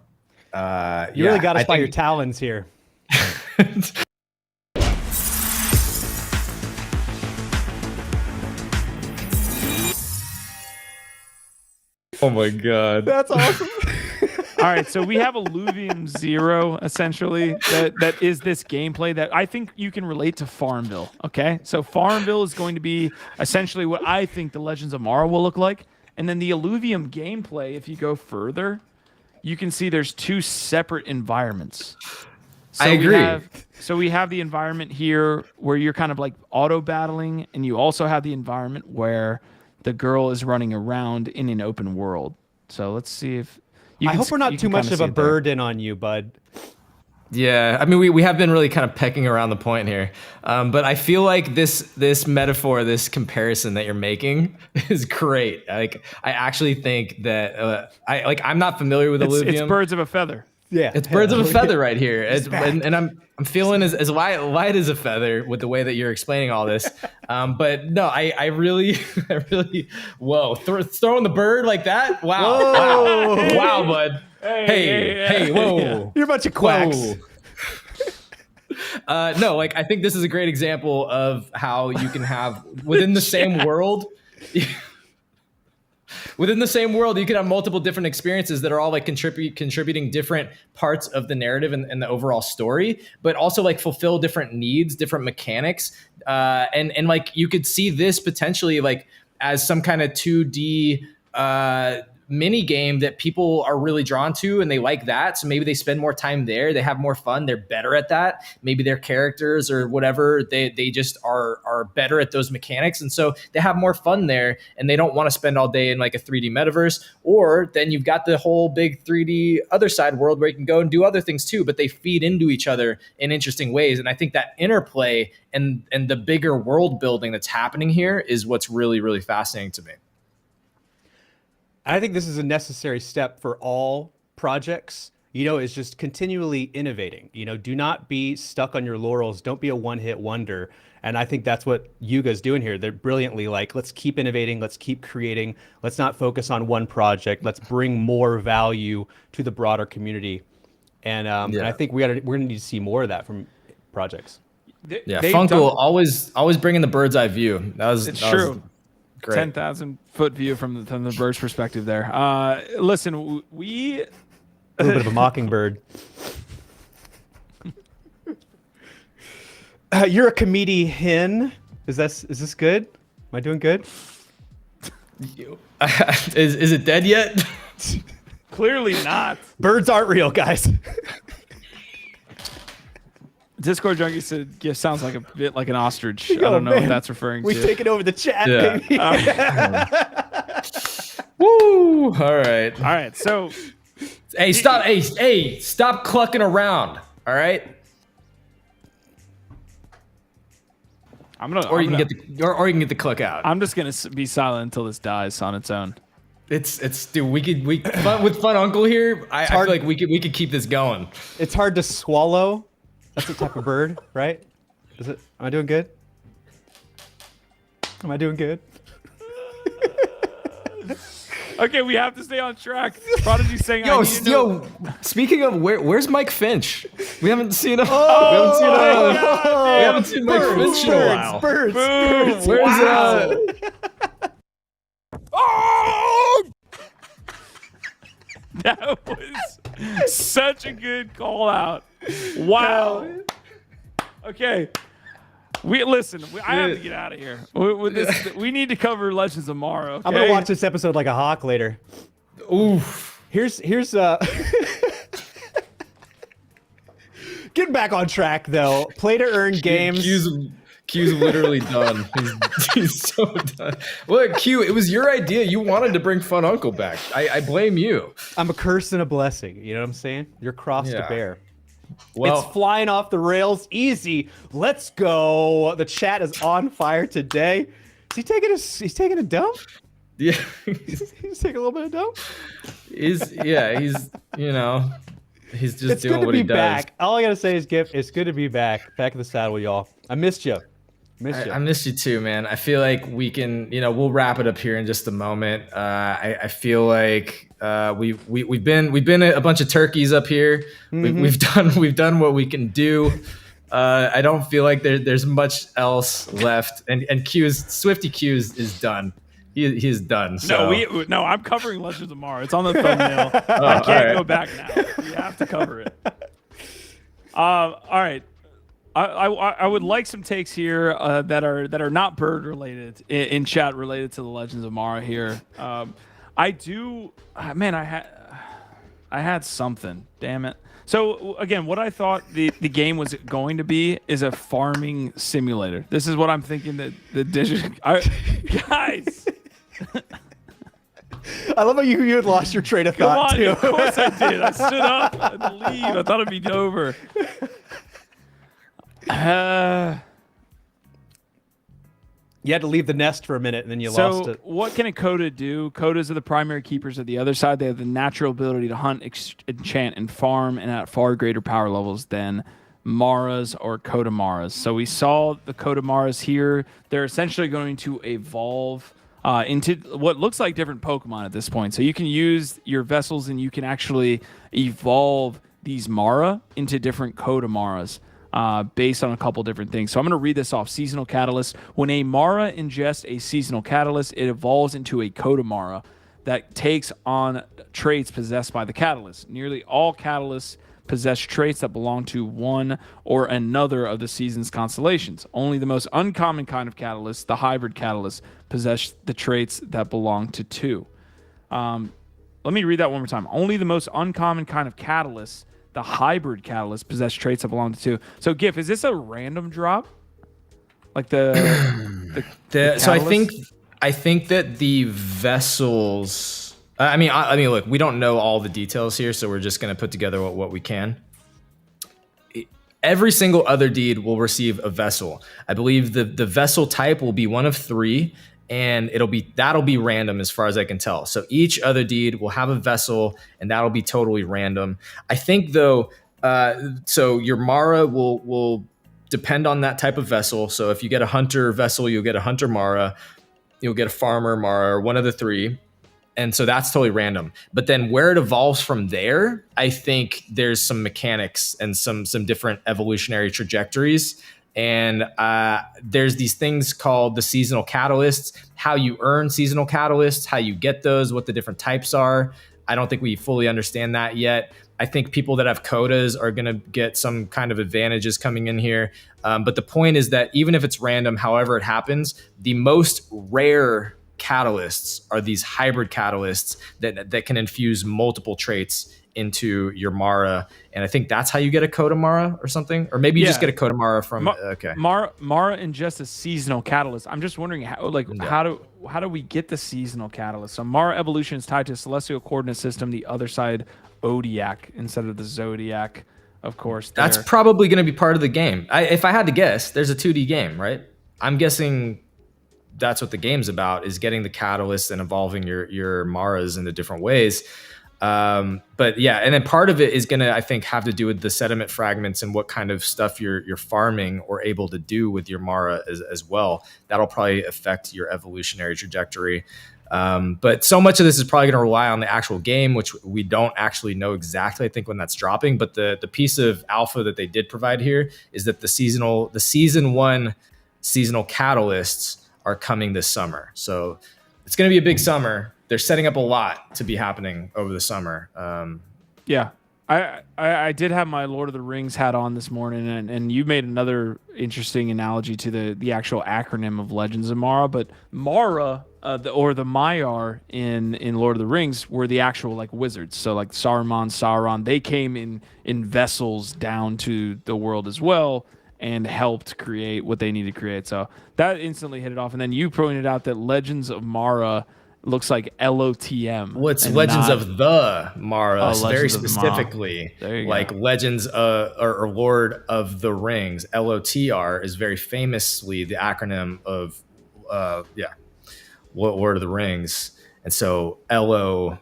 you really got us by your talons here.
Oh my god,
that's awesome.
All right, so we have Illuvium 0, essentially, that is this gameplay that I think you can relate to Farmville, okay? So Farmville is going to be essentially what I think the Legends of Mara will look like. And then the Illuvium gameplay, if you go further, you can see there's two separate environments. So
I agree.
We have the environment here where you're kind of like auto-battling, and you also have the environment where the girl is running around in an open world. So let's see if...
I hope we're not too much of a burden on you, bud.
Yeah, I mean, we have been really kind of pecking around the point here, but I feel like this metaphor, this comparison that you're making is great. Like, I actually think that I'm not familiar with Illuvium.
It's birds of a feather.
Yeah,
it's birds of a feather right here, and I'm feeling as light as a feather with the way that you're explaining all this. But no, I really, whoa, throwing the bird like that, wow, wow, bud. Hey, whoa,
yeah. You're a bunch of quacks.
No, like I think this is a great example of how you can have within the same world. Within the same world, you can have multiple different experiences that are all like contributing different parts of the narrative and the overall story, but also like fulfill different needs, different mechanics. And like you could see this potentially like as some kind of 2D mini game that people are really drawn to and they like that. So maybe they spend more time there. They have more fun. They're better at that. Maybe their characters or whatever, they just are better at those mechanics. And so they have more fun there and they don't want to spend all day in like a 3D metaverse. Or then you've got the whole big 3D other side world where you can go and do other things too, but they feed into each other in interesting ways. And I think that interplay and the bigger world building that's happening here is what's really, really fascinating to me.
I think this is a necessary step for all projects, is just continually innovating. Do not be stuck on your laurels. Don't be a one-hit wonder. And I think that's what Yuga's doing here. They're brilliantly like, let's keep innovating. Let's keep creating. Let's not focus on one project. Let's bring more value to the broader community. And I think we're going to need to see more of that from projects.
Funko always bringing the bird's eye view.
It's true. 10,000 foot view from the bird's perspective there. Listen, a little
bit of a mockingbird. You're a comedian. Is this good? Am I doing good?
Is it dead yet?
Clearly not.
Birds aren't real, guys.
Discord Junkie said GIF sounds like a bit like an ostrich. I don't know what that's referring to.
We've taken over the chat, baby.
Woo! All right.
So,
hey, stop! Hey, stop clucking around. All right. Or you can get the cluck out.
I'm just gonna be silent until this dies on its own.
Dude. With Fun Uncle here. I feel like we could keep this going.
It's hard to swallow. That's a type of bird, right? Is it? Am I doing good? Am I doing good?
Okay, we have to stay on track. Prodigy saying,
Speaking of, where's Mike Finch? We haven't seen him. We haven't seen Mike Finch in a while.
Birds.
Where's
That was such a good call out. Wow. Okay. I have to get out of here. We need to cover Legends of Mara. Okay?
I'm gonna watch this episode like a hawk later.
Oof.
Here's getting back on track though. Play to earn games.
Q's literally done. He's so done. Look, Q, it was your idea. You wanted to bring Fun Uncle back. I blame you.
I'm a curse and a blessing. You know what I'm saying? You're cross to bear.
Well,
it's flying off the rails. Easy. Let's go. The chat is on fire today. He's taking a dump?
Yeah.
He's taking a little bit of dump?
He's just
it's
doing
good to
what
be
he does.
Back. All I gotta say is, Gif, it's good to be back. Back in the saddle, y'all. I missed you.
I missed you too, man. I feel like we can, we'll wrap it up here in just a moment. I feel like we've been a bunch of turkeys up here.
Mm-hmm.
We've done what we can do. I don't feel like there's much else left. And Swifty Q is done. He is done. So.
No, I'm covering Legends of Mara. It's on the thumbnail. I can't go back now. We have to cover it. All right. I would like some takes here that are not bird related in chat related to the Legends of Mara here. I had something. Damn it. So again, what I thought the game was going to be is a farming simulator. This is what I'm thinking that the digital guys.
I love how you had lost your train of thought too.
Of course I did. I stood up. I had to leave. I thought it'd be over.
You had to leave the nest for a minute and then you lost it.
So what can a Coda do? Codas are the primary keepers of the other side. They have the natural ability to hunt, enchant, and farm, and at far greater power levels than Maras or Coda Maras. So we saw the Coda Maras here. They're essentially going to evolve into what looks like different Pokemon at this point. So you can use your vessels and you can actually evolve these Mara into different Coda Maras. Based on a couple different things. So I'm going to read this off. Seasonal Catalyst. When a Mara ingests a Seasonal Catalyst, it evolves into a Coda Mara that takes on traits possessed by the Catalyst. Nearly all Catalysts possess traits that belong to one or another of the season's constellations. Only the most uncommon kind of Catalyst, the Hybrid Catalyst, possess the traits that belong to two. Let me read that one more time. Only the most uncommon kind of Catalyst, the Hybrid Catalyst, possess traits that belong to two. So, Gif, is this a random drop? Like the
so I think that the vessels. I mean, look, we don't know all the details here, so we're just going to put together what we can. Every single other deed will receive a vessel. I believe the vessel type will be one of three, and that'll be random as far as I can tell. So each other deed will have a vessel, and that'll be totally random. I think though, so your Mara will depend on that type of vessel. So if you get a hunter vessel, you'll get a hunter Mara, you'll get a farmer Mara, or one of the three. And so that's totally random. But then where it evolves from there, I think there's some mechanics and some different evolutionary trajectories. And there's these things called the seasonal catalysts, how you earn seasonal catalysts, how you get those, what the different types are. I don't think we fully understand that yet. I think people that have quotas are going to get some kind of advantages coming in here. But the point is that even if it's random, however it happens, the most rare catalysts are these hybrid catalysts that can infuse multiple traits into your Mara. And I think that's how you get a Coda Mara or something. Or maybe you just get a Coda Mara from okay.
Mara ingest a seasonal catalyst. I'm just wondering how do we get the seasonal catalyst? So Mara evolution is tied to celestial coordinate system, the Otherside Zodiac instead of the Zodiac, of course.
That's probably going to be part of the game. If I had to guess, there's a 2D game, right? I'm guessing that's what the game's about, is getting the catalyst and evolving your Maras into different ways. But yeah, and then part of it is going to, I think, have to do with the sediment fragments and what kind of stuff you're farming or able to do with your Mara as well. That'll probably affect your evolutionary trajectory. But so much of this is probably going to rely on the actual game, which we don't actually know exactly, I think, when that's dropping. But the piece of alpha that they did provide here is that the season 1 seasonal catalysts are coming this summer. So it's going to be a big summer. They're setting up a lot to be happening over the summer.
Yeah. I did have my Lord of the Rings hat on this morning, and you made another interesting analogy to the actual acronym of Legends of Mara. But Mara, or the Maiar in Lord of the Rings, were the actual like wizards. So like Sauron, they came in vessels down to the world as well and helped create what they needed to create. So that instantly hit it off. And then you pointed out that Legends of Mara looks like LOTM.
What's Legends of the Mara, very specifically, like Legends or Lord of the Rings. LOTR is very famously the acronym of Lord of the Rings. And so LOTM,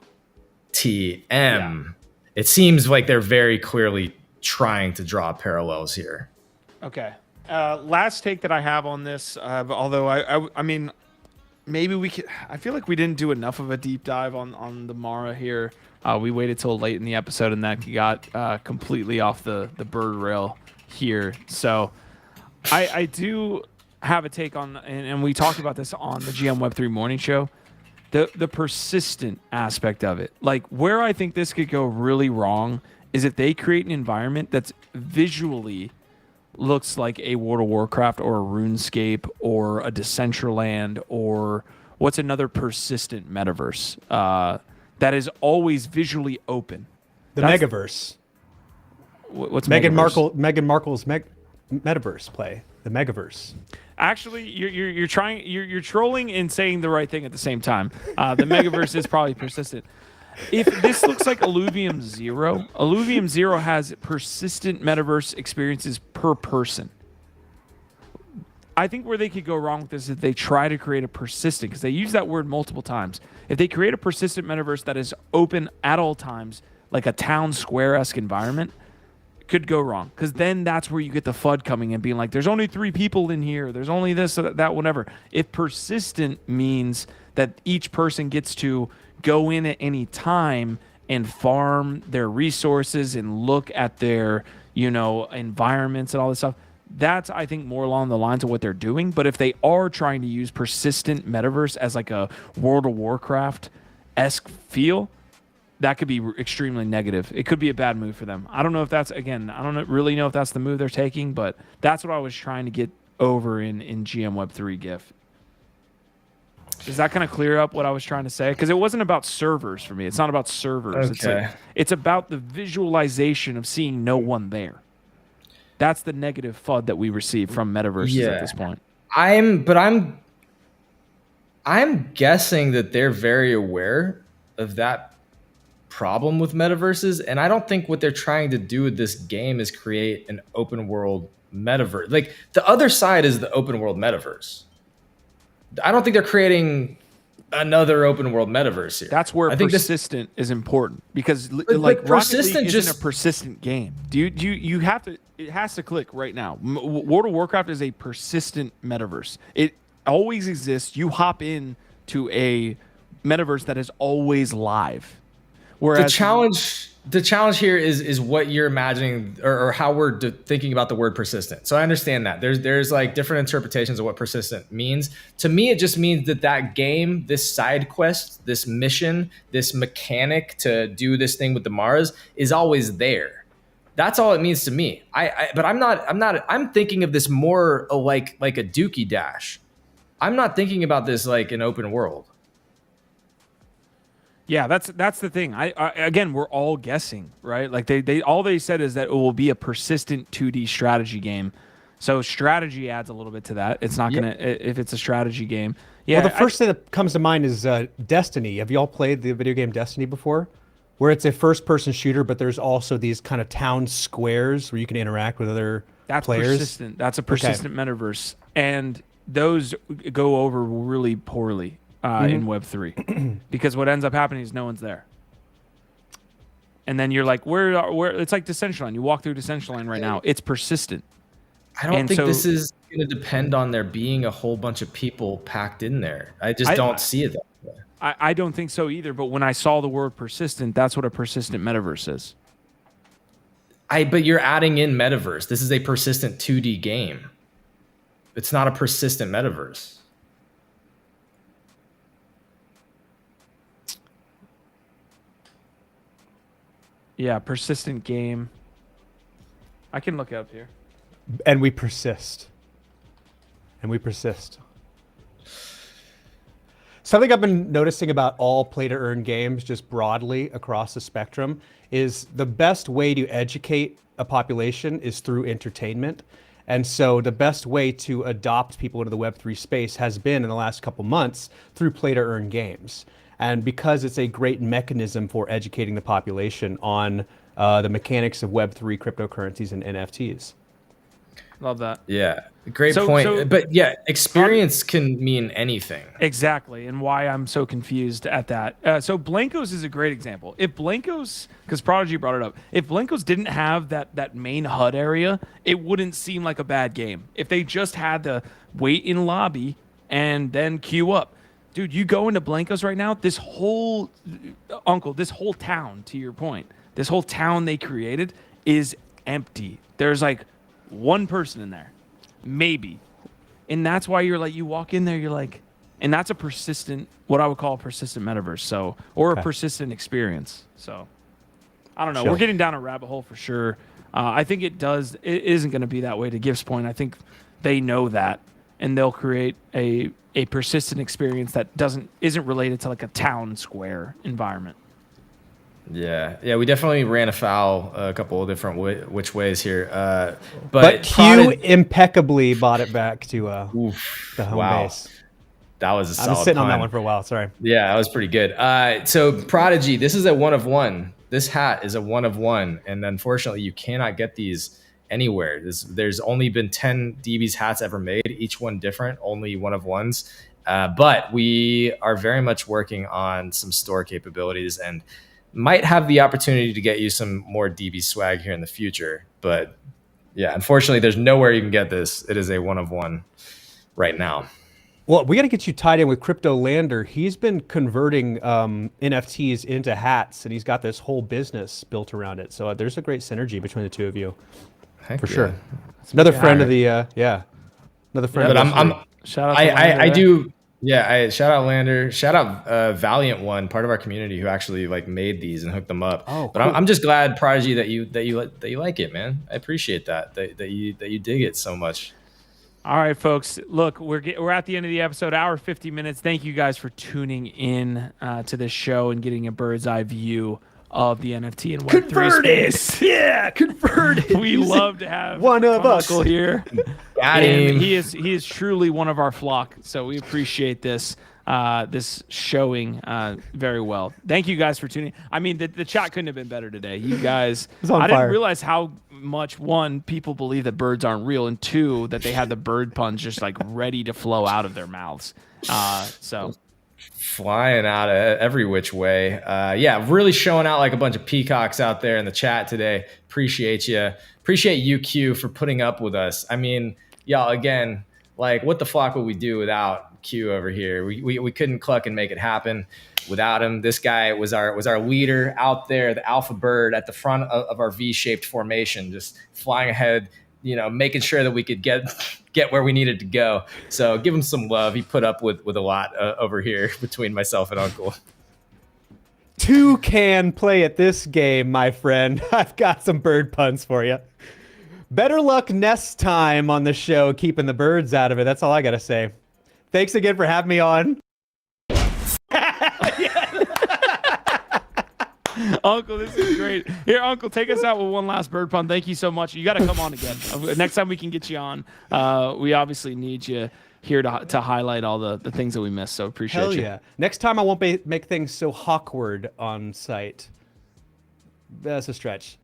it seems like they're very clearly trying to draw parallels here.
Okay. Last take that I have on this, although I mean, maybe we could. I feel like we didn't do enough of a deep dive on the Mara here. We waited till late in the episode, and that got completely off the bird rail here. So I do have a take on, and we talked about this on the GM Web3 morning show, the persistent aspect of it. Like, where I think this could go really wrong is if they create an environment that's visually looks like a World of Warcraft or a RuneScape or a Decentraland, or what's another persistent metaverse that is always visually open.
That's Megaverse.
What's
Meghan Markle's metaverse play? The Megaverse.
Actually, you're trolling and saying the right thing at the same time. The Megaverse is probably persistent. If this looks like Illuvium Zero has persistent metaverse experiences per person. I think where they could go wrong with this is if they try to create a persistent, because they use that word multiple times. If they create a persistent metaverse that is open at all times, like a town square-esque environment, could go wrong. Because then that's where you get the FUD coming in, being like, there's only 3 people in here, there's only this, or that, whatever. If persistent means that each person gets to go in at any time and farm their resources and look at their, environments and all this stuff, that's, I think, more along the lines of what they're doing. But if they are trying to use persistent metaverse as like a World of Warcraft-esque feel, that could be extremely negative. It could be a bad move for them. I don't know if that's, again, I don't really know if that's the move they're taking, but that's what I was trying to get over in GM Web3 GIF. Does that kind of clear up what I was trying to say? Because it wasn't about servers for me. It's not about servers.
Okay.
It's about the visualization of seeing no one there. That's the negative FUD that we receive from metaverses at this point.
I'm guessing that they're very aware of that problem with metaverses, and I don't think what they're trying to do with this game is create an open world metaverse. Like, the other side is the open world metaverse. I don't think they're creating another open world metaverse here.
That's where persistent is important, because like Rocket League isn't a persistent game. You have to, it has to click right now. World of Warcraft is a persistent metaverse. It always exists. You hop in to a metaverse that is always live. Whereas
the challenge here is what you're imagining, or how we're thinking about the word persistent. So I understand that there's like different interpretations of what persistent means. To me, it just means that game, this side quest, this mission, this mechanic to do this thing with the Maras is always there. That's all it means to me. But I'm thinking of this more like a Dookie Dash. I'm not thinking about this like an open world.
Yeah, that's the thing. I again, we're all guessing, right? Like they all they said is that it will be a persistent 2D strategy game. So strategy adds a little bit to that. It's not gonna if it's a strategy game. Yeah.
Well, the first thing that comes to mind is Destiny. Have you all played the video game Destiny before? Where it's a first-person shooter, but there's also these kind of town squares where you can interact with other players.
Persistent. That's a persistent metaverse, and those go over really poorly in Web3 because what ends up happening is no one's there. And then you're like, where? It's like Decentraland. You walk through Decentraland right now. It's persistent.
I don't think this is going to depend on there being a whole bunch of people packed in there. I just don't see it that way.
I don't think so either. But when I saw the word persistent, that's what a persistent metaverse is.
But you're adding in metaverse. This is a persistent 2D game. It's not a persistent metaverse.
Yeah, persistent game. I can look it up here.
And we persist. And we persist. Something I've been noticing about all play-to-earn games just broadly across the spectrum is the best way to educate a population is through entertainment. And so the best way to adopt people into the Web3 space has been in the last couple months through play-to-earn games. And because it's a great mechanism for educating the population on the mechanics of Web3 cryptocurrencies and NFTs.
Love that.
Yeah, great point. But yeah, experience can mean anything.
Exactly, and why I'm so confused at that. So Blankos is a great example. If Blankos, because Prodigy brought it up, if Blankos didn't have that main HUD area, it wouldn't seem like a bad game. If they just had to wait in lobby and then queue up. Dude, you go into Blankos right now, this whole town, to your point, this whole town they created is empty. There's like one person in there, maybe. And that's why you're like, you walk in there, you're like, and that's a persistent, what I would call a persistent metaverse. So, or a persistent experience. So, I don't know. We're getting down a rabbit hole for sure. I think it isn't going to be that way to Gift's point. I think they know that, and they'll create a persistent experience that isn't related to like a town square environment.
Yeah, we definitely ran afoul a couple of different which ways here.
But Q impeccably bought it back to the home base.
That was a solid
I was sitting
pun.
on that one for a while. Sorry.
Yeah, that was pretty good. So Prodigy, this is a 1 of 1. This hat is a 1 of 1, and unfortunately, you cannot get these anywhere. There's only been 10 DB's hats ever made, each one different, only 1 of 1s. But we are very much working on some store capabilities and might have the opportunity to get you some more DB swag here in the future. But yeah, unfortunately, there's nowhere you can get this. It is a 1 of 1 right now.
Well, we got to get you tied in with Crypto Lander. He's been converting NFTs into hats, and he's got this whole business built around it. So there's a great synergy between the two of you.
Heck
for sure. Another friend of the another friend.
But
of
shout out to Lander,
I do. Yeah, I shout out Lander. Shout out Valiant One, part of our community who actually like made these and hooked them up.
Oh,
but
cool.
I'm just glad, Prodigy, that you like it, man. I appreciate that you dig it so much.
All right, folks. Look, we're at the end of the episode, hour 50 minutes. Thank you guys for tuning in to this show and getting a bird's eye view of the NFT and Web3 space.
Yeah, converted.
We love to have
one of us
here.
Got him.
He is truly one of our flock, so we appreciate this. this showing very well. Thank you guys for tuning. I mean, the chat couldn't have been better today. You guys, I didn't realize how much, one, people believe that birds aren't real, and two, that they had the bird puns just like ready to flow out of their mouths. So
flying out every which way. Yeah, really showing out like a bunch of peacocks out there in the chat today. Appreciate you. Appreciate you, Q, for putting up with us. I mean, y'all, again, like, what the flock would we do without Q over here? We couldn't cluck and make it happen without him. This guy was our leader out there, the alpha bird at the front of our V-shaped formation, just flying ahead, making sure that we could get where we needed to go. So give him some love. He put up with a lot over here between myself and Uncle.
Two can play at this game, my friend. I've got some bird puns for you. Better luck next time on the show, keeping the birds out of it. That's all I got to say. Thanks again for having me on.
Uncle, this is great. Here, Uncle, take us out with one last bird pun. Thank you so much. You got to come on again. Next time we can get you on. We obviously need you here to highlight all the things that we missed, so appreciate you.
Hell yeah. Next time I won't make things so awkward on site. That's a stretch.